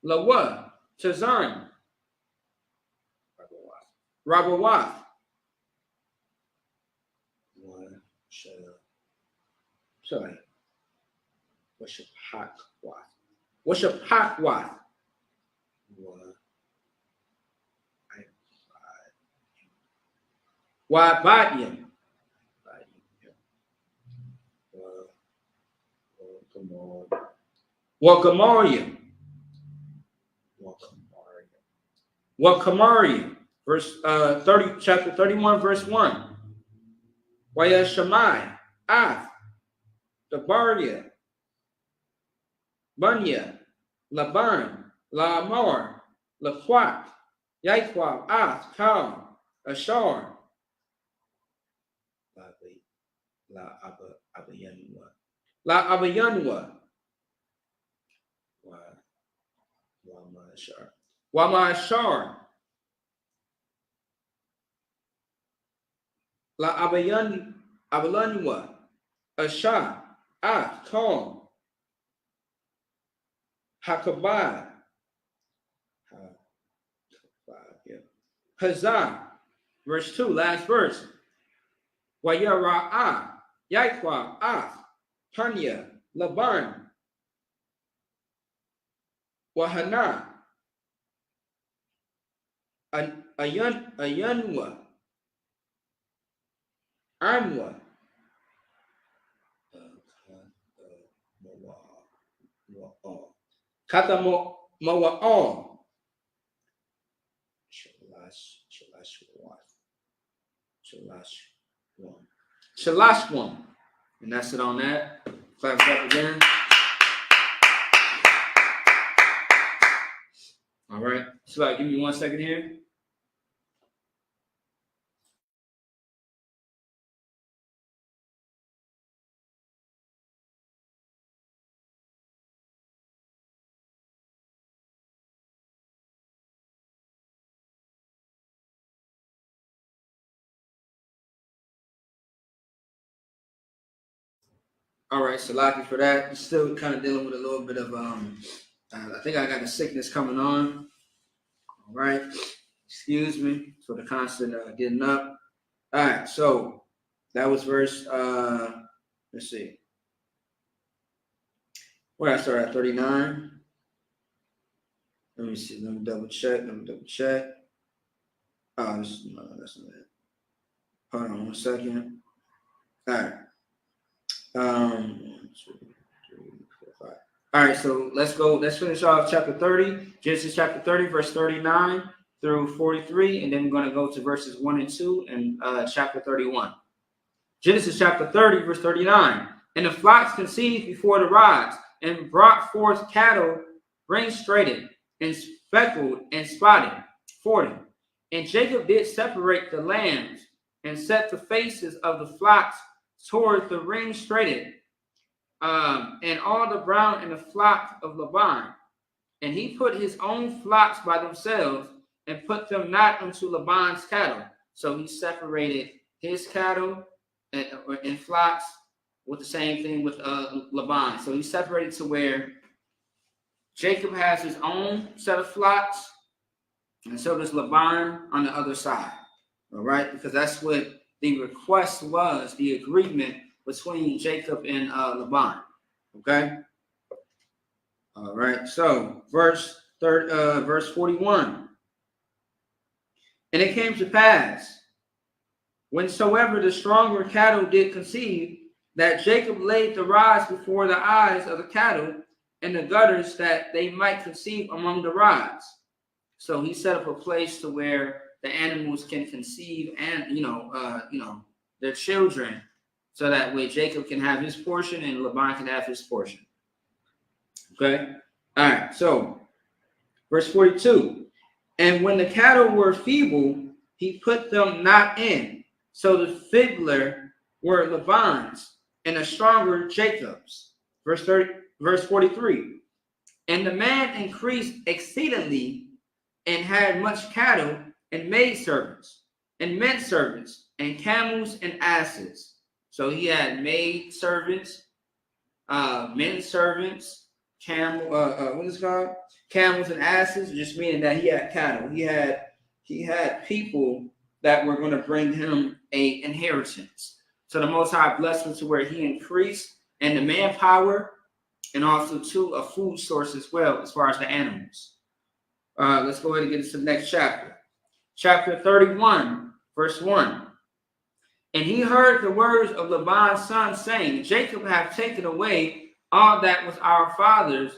Lawa, Chazan, Rabawath, sorry, Washapakwath, Wabadyam, Wakamariam, verse 30, chapter 31, verse 1. Wayashamai, Ath, Dabaria, Bunya, Laban, Laamor, Laquat, Yaquab, Ath, Kal, Ashar, La Abayanwa, Wamashar, La Abalanwa, Asha, Ath, Kal, Hakabah, Hazah, verse 2, last verse. Wayara'ah, Yaquab, Ath, Tanya, Laban, Wahana, Ayanwa, Anwa, Katamo Mawa'al, Shalashwam. And that's it on that. Clap it up again. All right. So give me 1 second here. All right, so lucky for that. Still kind of dealing with a little bit of I think I got a sickness coming on. All right, excuse me for the constant getting up. All right, so that was verse. Let's see, where I started at 39. Let me see. Let me double check. Oh, no, that's not it. Hold on 1 second. All right. 1, 2, 3, 4, 5. All right, so let's go. Let's finish off chapter 30, Genesis chapter 30, verse 39 through 43, and then we're going to go to verses 1 and 2 and chapter 31. Genesis chapter 30, verse 39. And the flocks conceived before the rods, and brought forth cattle, ring-straighted, and speckled, and spotted for them. And Jacob did separate the lambs, and set the faces of the flocks toward the ring-straighted, and all the brown in the flock of Laban. And he put his own flocks by themselves, and put them not unto Laban's cattle. So he separated his cattle and flocks with the same thing with Laban. So he separated to where Jacob has his own set of flocks, and so does Laban on the other side. All right, because that's what the request was, the agreement between Jacob and Laban. Okay. All right. So verse 41. And it came to pass, whensoever the stronger cattle did conceive, that Jacob laid the rods before the eyes of the cattle and the gutters, that they might conceive among the rods. So he set up a place to where the animals can conceive and their children, so that way Jacob can have his portion and Laban can have his portion. Okay. All right. So verse 42. And when the cattle were feeble, he put them not in. So the feebler were Laban's, and the stronger Jacob's. Verse 43. And the man increased exceedingly, and had much cattle, and maidservants, and men servants, and camels and asses. So he had maid servants, men servants, what is it called? Camels and asses, just meaning that he had cattle. He had people that were going to bring him a inheritance. So the Most High blessed him to where he increased and the manpower, and also a food source as well, as far as the animals. Let's go ahead and get into the next chapter. Chapter 31, verse 1. And he heard the words of Laban's son, saying, Jacob hath taken away all that was our father's,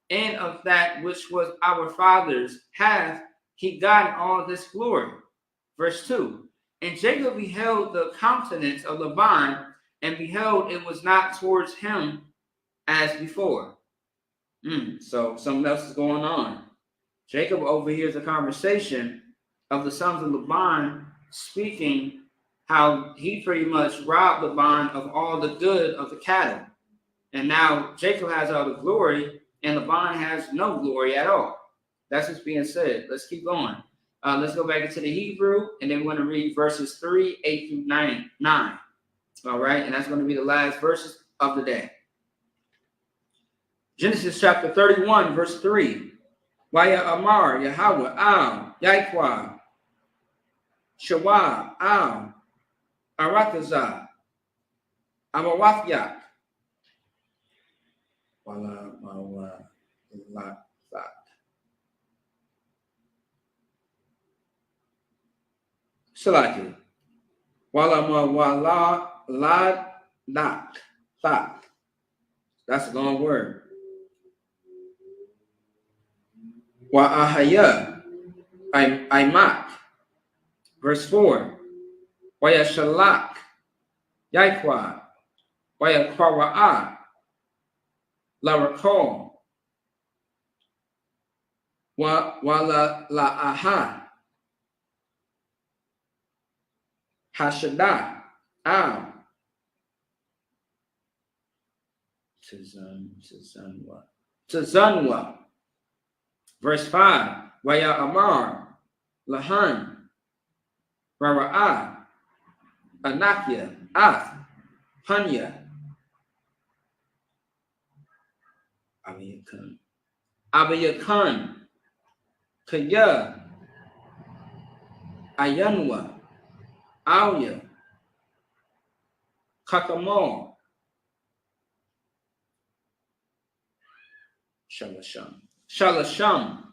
and of that which was our father's hath he gotten all this glory. Verse 2. And Jacob beheld the countenance of Laban, and beheld it was not towards him as before. So something else is going on. Jacob overhears a conversation of the sons of Laban speaking how he pretty much robbed Laban of all the good of the cattle. And now Jacob has all the glory, and Laban has no glory at all. That's what's being said. Let's keep going. Let's go back into the Hebrew, and then we're going to read verses 3, 8 through 9. All right, and that's going to be the last verses of the day. Genesis chapter 31, verse 3. Waya Amar, Yahweh, Al, Yaiqua, Shawah, Al, Arakazah, Amawafyak, Wala Mawalak. Salaki. Wala Mawala Lad Dak. That's a long word. Wa ahaya Aimak. Verse 4. Waya Shalak Yaiqua. Waya Kwawa'a Larakol. Wala La Aha Hashada Al Tazanwa. Verse 5. Waya Amar Lahan Rara'a Anakia Ath Panya Abiyakan. Abiyakan. Kaya. Ayanwa. Auya. Kakamo. Shalasham. Shalasham.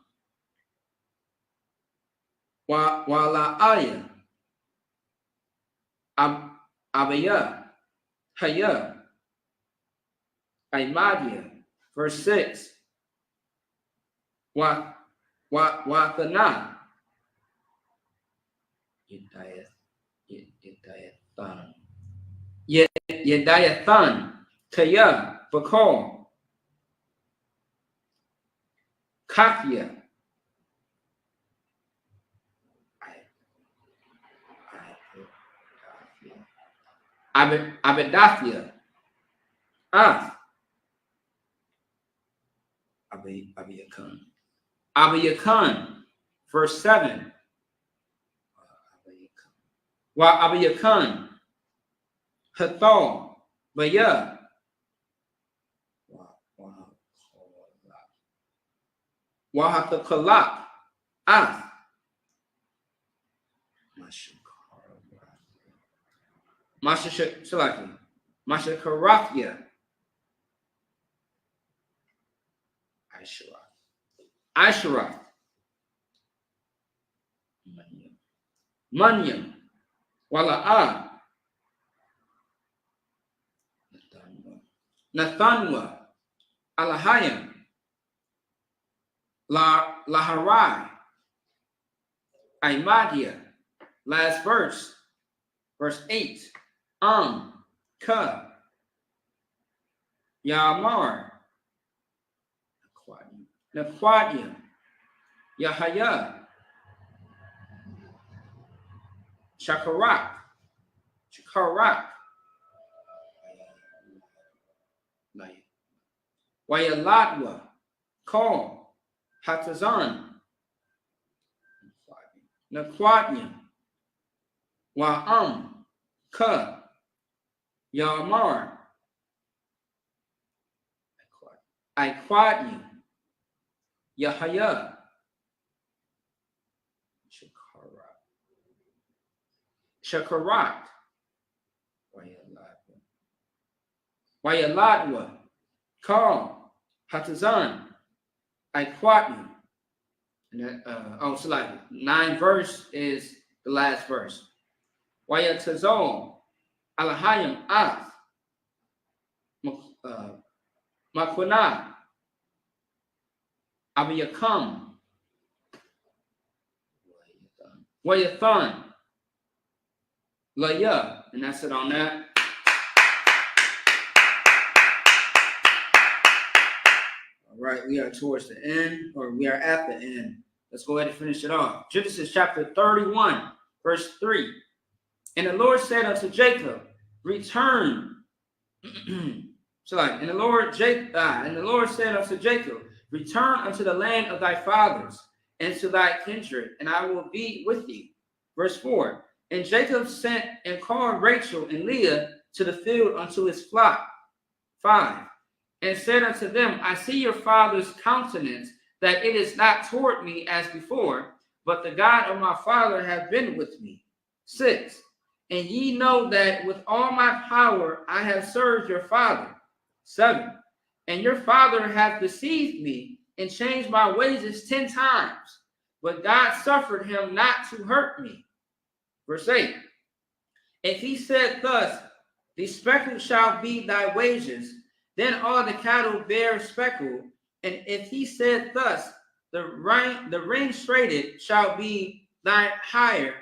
Walaaya. Abaya. Haya. Aimadia. Verse 6. Wakana. Yedayathan. Yedayathan. Kaya. Bakal. Kakia. Abedathia. Abiyakan. Abiyakan. Verse 7. Abiyakan. Hathal. Baya. Wahatakalak. Mashakarathia. Asharath. Manyam. Wala'a. Nathanwa. Alahayam. Laharai. Aimadia. Last verse. Verse 8. Ka. Yamar. Naquadia. Yahaya. Shakarak. Wayaladwa. Kal. Hatazan. Naquadia. Wa'am. Ka. Yamar. Aiquadia. Yahaya. Shakarat. Wayaladwa. Kal. Hatazan. Aiquadia. So like 9 verse is the last verse. Wayatazol. Alahayim. Makwana. Abiyakam. Wayathan. Laya. And that's it on that. All right, we are towards the end, or we are at the end. Let's go ahead and finish it off. Genesis chapter 31, verse 3. And the Lord said unto Jacob, return. And the Lord said unto Jacob, return unto the land of thy fathers and to thy kindred, and I will be with thee. Verse 4. And Jacob sent and called Rachel and Leah to the field unto his flock. 5. And said unto them, I see your father's countenance, that it is not toward me as before, but the God of my father hath been with me. 6. And ye know that with all my power I have served your father. 7. And your father hath deceived me and changed my wages 10 times, but God suffered him not to hurt me. Verse 8. If he said thus, the speckle shall be thy wages, then all the cattle bear speckle. And if he said thus, the ring straighted shall be thy hire,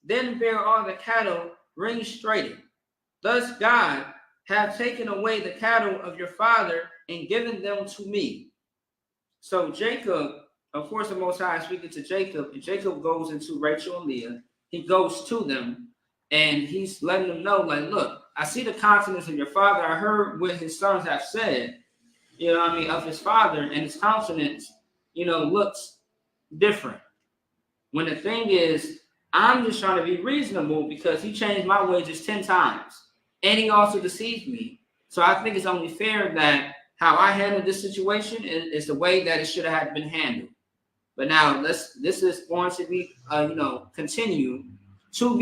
then bear all the cattle ring straighted. Thus God hath taken away the cattle of your father and given them to me. So Jacob, of course, the Most High is speaking to Jacob, and Jacob goes into Rachel and Leah. He goes to them, and he's letting them know, like, look, I see the countenance of your father. I heard what his sons have said, of his father, and his countenance, looks different. When the thing is, I'm just trying to be reasonable because he changed my wages 10 times, and he also deceived me. So I think it's only fair that how I handled this situation is the way that it should have been handled. But now this is going to be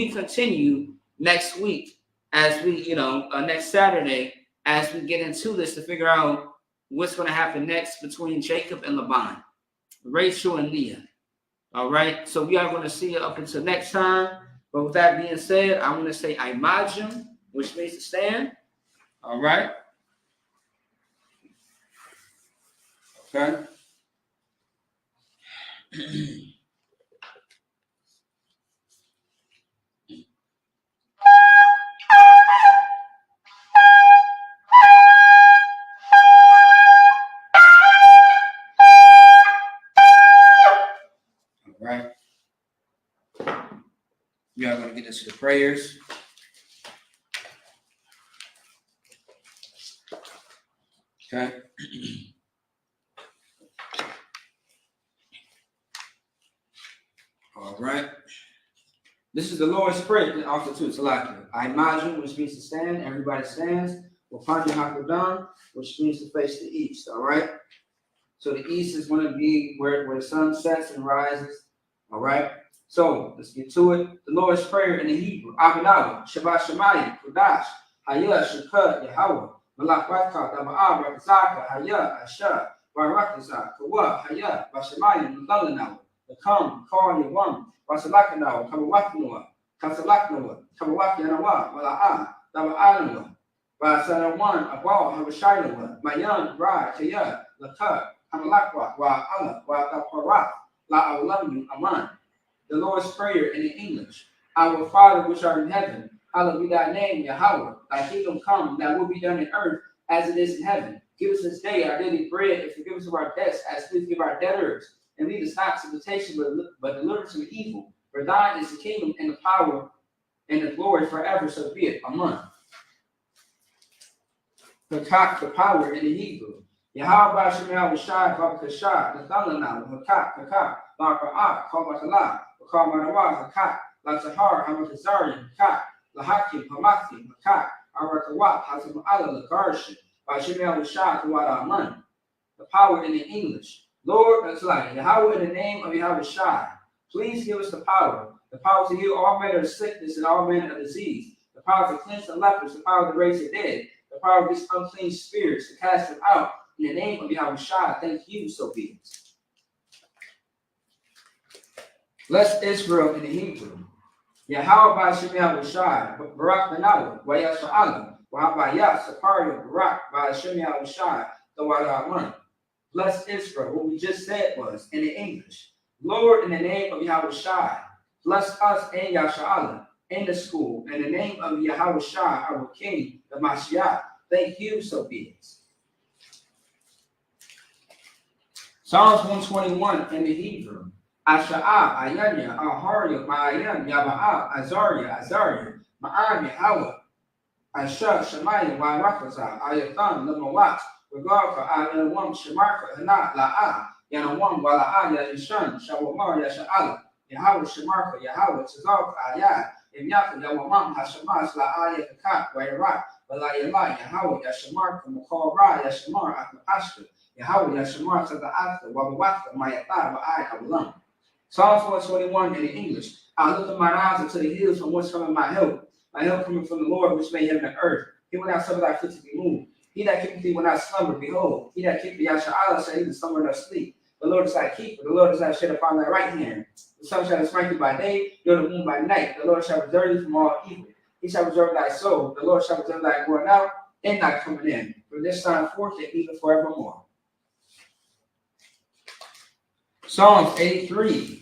continued next week as we next Saturday as we get into this to figure out what's going to happen next between Jacob and Laban, Rachel and Leah. All right, so we are going to see you up until next time. But with that being said, I want to say Imagine, which means to stand. All right. Okay. All right. We are going to get into the prayers. Okay. All right. This is the Lord's Prayer, also too. Salakia. I imagine, which means to stand. Everybody stands. Wapanja Hakodan, which means to face the east. All right. So the east is going to be where the sun sets and rises. All right. So let's get to it. The Lord's Prayer in the Hebrew. Abinawa, Shabbat Shemayi, Kudash, Hayah, Shekut, Yahweh, Malak Waka, Daba'ab, Rakazaka, Hayah, Asha, Barakazak, Kawa, Hayah, Bashemayi, Mudalanawa, the come, call your one, Basalakanawa, Kabawaknoa, Kasalaknoa, Kabawakanawa, Mala'a, Daba'anawa, Basanawan, Abal, Habashinawa, Mayan, Ra, Kaya, Laka, Hamalakwa, Wa Allah, Wa Daparat, La Aulamu, Aman. The Lord's Prayer in English. Our Father which art in heaven, hallowed be thy name, Yahweh. Thy kingdom come, thy will be done in earth as it is in heaven. Give us this day our daily bread, and forgive us of our debts as we forgive our debtors. And lead us not to temptation, but deliver us from evil. For thine is the kingdom and the power and the glory forever, so be it. Amen. Hakak, the power in the Hebrew. Yahweh Shemel Shai, Kabakashah, Nathalanah, Hakak, Hakak, Baka'ah, Kabakalah. Kamarawa, Hakak, Lazahar, Hamakazarian, Hakak, Lahakim, Hamakim, Hakak, Arakawat, Hazam Allah, Lagarshi, Bashimel Shah, Kuwadaman. The power in the English. Lord, that's like Yahweh in the name of Yahweh Shai. Please give us the power to heal all manner of sickness and all manner of disease, the power to cleanse the lepers, the power to raise the dead, the power of these unclean spirits, to cast them out in the name of Yahweh Shai. Thank you, so be it. Bless Israel in the Hebrew. Yahweh by Shemiah Shai, Barak Benawa, Wayasha'ala, Wahabayah, Sakaria, Barak by Shemiah Shai, the Wadaman. Bless Israel. What we just said was in the English. Lord, in the name of Yahweh Shai, bless us and Yasha'ala in the school, in the name of Yahweh Shai, our King, the Mashiach. Thank you, so be it. Psalms 121 in the Hebrew. Asha'a, Ayanya, Aharia, Ma'ayam, Yaba'a, Azaria, Ma'am, Yahweh, Asha, Shemaya, Wa'rakaza, Ayathan, Lamawat, Regarka, Ayawam, Shemarka, Hana, La'a, Yanawam, Wala'a, Yashan, Shawamar, Yasha'ala, Yahweh, Shemarka, Yahweh, Tazarka, Ayah, Imyaka, Yawamam, Hashamas, La'a, Yakak, Wairat, Walayala, Yahweh, Yashamarka, Makal Ra, Yashamar, Akapashka, Yahweh, Yashamar, Sada'ata, Wabawaka, Mayata, Wa'ai, Abalam. Psalms 121 in the English. I lift up my eyes unto the hills from whence cometh my help. My help coming from the Lord, which made heaven and earth. He will not suffer thy foot to be moved. He that keepeth thee will not slumber. Behold, he that keepeth thee, Yasha'Allah shall either slumber nor sleep. The Lord is thy keeper. The Lord is thy shade upon thy right hand. The sun shall smite thee by day, nor the moon by night. The Lord shall preserve thee from all evil. He shall preserve thy soul. The Lord shall preserve thy going out and thy coming in, from this time forth and even forevermore. Psalms 83.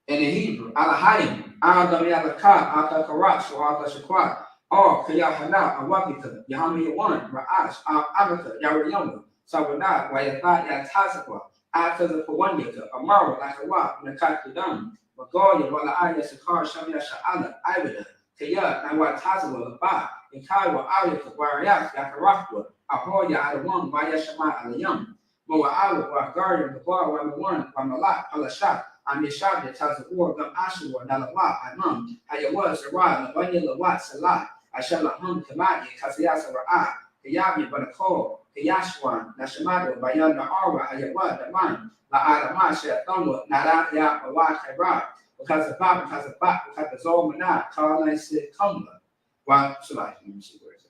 In the Hebrew, Alahayim, Adam Yalaka, Ata Karash, Ata Shakwat, or Kayahana, Awakita, Yahami Yawan, Ra'ash, Amaka, Yariyama, Sabanat, Wayatha, Yatazakwa, Ata the Pawanyaka, Amara, Lakawa, Nakatudam, Magoya, Wala'aya, Sakar, Shamia Sha'ala, Ibada, Kaya, Nawatazawa, Laba, Ikawa, Ayaka, Wariak, Yakarakwa, Ahoya, Adawan, Wayashama, Alayam, Moa'awa, Wagari, the Bar, Wamawan, Wamalak, Alashat. I'm Yeshab that tells the war of Ashur, Nalawat, Imam, Hayawa, Sarah, Labanya, Lawat, Salah, Ashalaham, Kamati, Kasiyasa, Ra'a, Kayabi, Banako, Kayashwan, Nashamado, Bayan, Nahara, Ayawa, Daman, La'adamasha, Thumwa, Nada, Awat, Iraq, because of Bob, because of Zolmana, Carline said, Kumla. Why, so like, let me see where it's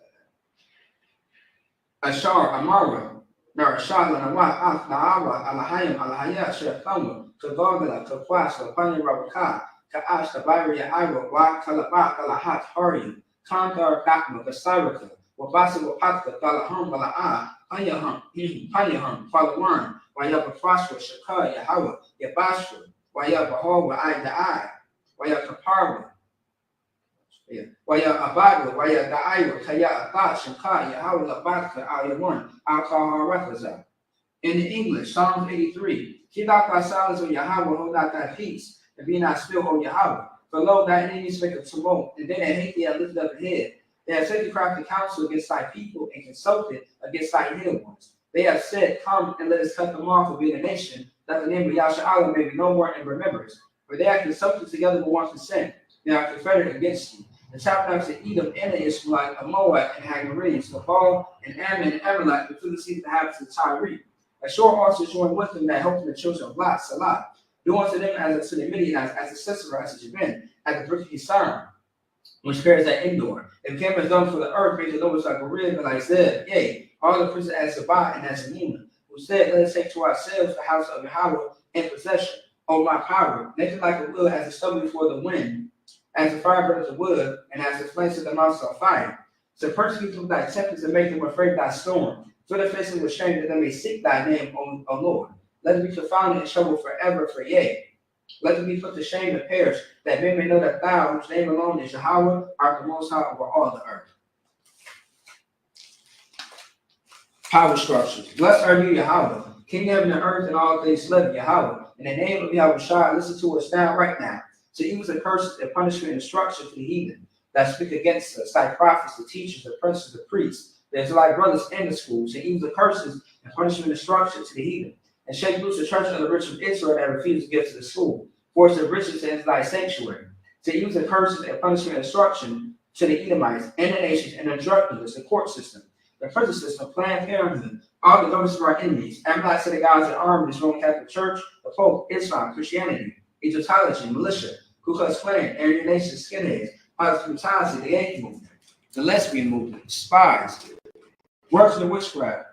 at. Ashar, Amara, Narashad, Lanawa, Naara, Alahayim, Alahaya, Shef Thumwa, Kavagala, Kapwasa, Pani Rabaka, Ka'ash, Tabaria, Ira, Wa, Kalabak, Alahat, Hari, Kandar, Gatma, Kasaraka, Wabasa, Wapatka, Dalaham, Bala'a, Panyaham, Falawan, Wayaba Fashra, Shaka, Yahawa, Yabashra, Wayaba Hawa, Eye, Waya Kapara, Waya Abadu, Waya Da'ira, Kaya Abat, Shaka, Yahawa, Labatka, Ayawan, Alkaharaza. In the English, Psalms 83, keep out thy silence, O Yahweh, hold out thy peace, and be not still, O Yahweh. For lo, thy enemies make a tumult, and they that hate thee have lifted up a head. They have taken crafty counsel against thy people, and consulted against thy hidden ones. They have said, come and let us cut them off and be a nation, that the name of Yahshua may be no more in remembrance. For they have consulted together with one consent. They are confederate against you. The tabernacles of Edom and the Ishmaelite, of Moab and Hagarenes, Gabal and Ammon and Amalek, the Philistines, the inhabitants of Tyre. Ashur also joined with them that helped the children of Lot, Salah, do unto them as to the Midianites, as to Sisera, as to Jabin, as the brook of Yisar, which bears at Endor. It became as done for the earth, made the Lord like a rib, and like Zeb, yea, all the princes as Zabah and as Zanima, who said, let us take to ourselves the house of Yahweh in possession. O my power, make it like a wood as a stubble before the wind, as the fire burns the wood, and as the flames of the mountains on fire. So persecute them thy tempest and make them afraid of thy storm. Fill their faces with shame that they may seek thy name, O Lord. Let them be confounded in trouble forever, for yea. Let them be put to shame and perish, that men may know that thou, whose name alone is Yahweh, art the most high over all the earth. Power structures. Blessed are you, Yahweh, King of heaven and earth, and all things live, Yahweh. In the name of Yahweh Shai, listen to us now, right now. To evils and curses and punishment and instruction to the heathen that speak against us, thy prophets, the teachers, the princes, the priests, the Israelite brothers in the schools, to evils and curses and punishment and instruction to the heathen. And shake loose the church of the rich of Israel that refuse to give to the school. Force the riches into thy sanctuary. To use the curses and punishment and instruction to the Edomites and the nations and the drug dealers, the court system, the prison system, Planned Parenthood, all the governments of our enemies, Amalek synagogues and armies, Roman Catholic Church, the Pope, Islam, Christianity, Egyptology, militia, Ku Klux Klan, Aryan Nation, skinheads, positive brutality, the Yankee movement, the lesbian movement, spies, works of witchcraft,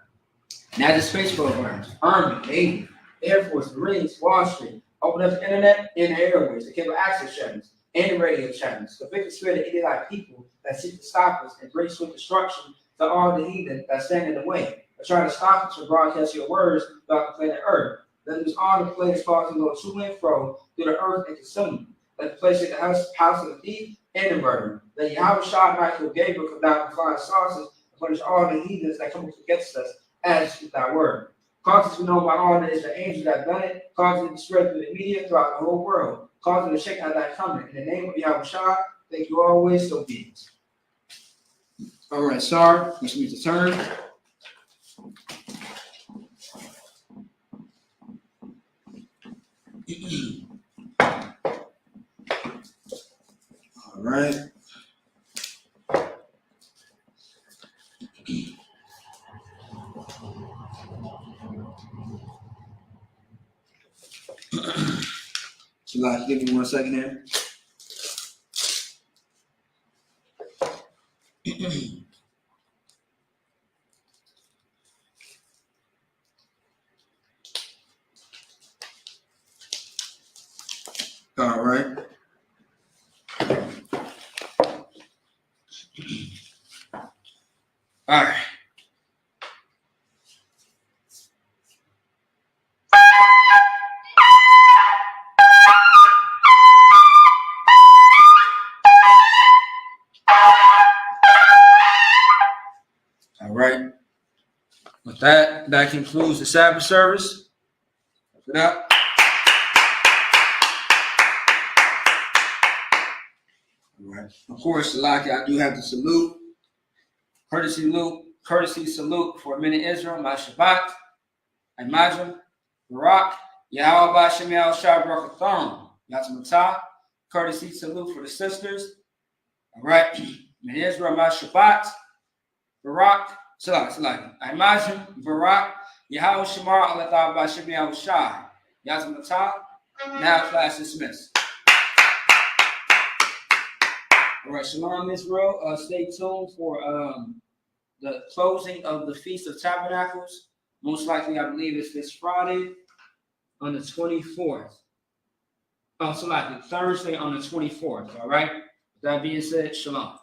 NASA space programs, Army, Navy, Air Force, Marines, Wall Street, open up the internet and the airways, the cable access channels, and the radio channels, the convicted spirit of Israelite people that seek to stop us and bring swift destruction to all the heathen that stand in the way, or try to stop us from broadcasting your words throughout the planet Earth. Let us all the plagues cause to go to and fro through the earth and consume them. Let the place in the house of the thief and the murderer. Let Yahweh Shah, Michael, Gabriel come down with flying saucers and punish all the heathens that come against us as with thy word. Cause us to know by all that it's the angels that have done it. Cause it to spread through the media throughout the whole world. Cause it to shake out thy coming. In the name of Yahweh Shah, thank you always, so be it. All right, sorry, which means the turn. All right. So, like, give me 1 second here. All right. All right. All right. With that, that concludes the Sabbath service. Wrap it up. All right. Of course, Salaki, I do have to salute. Courtesy salute for men in Israel, my Shabbat, Imagine, Barak, Yahweh Bashem Yahweh Shah Barakathon, Yatamata. Courtesy salute for the sisters. All right. Men in Israel, my Shabbat, Barak, Salak. Imagine Barak, Yahweh Shamar, Allah Ta'ala, Shibni Al Shai. Yazim Matah. Now class dismissed. All right, Shalom Israel. Stay tuned for the closing of the Feast of Tabernacles. Most likely, I believe it's this Friday on the 24th. Oh, so likely Thursday on the 24th. All right. With that being said, Shalom.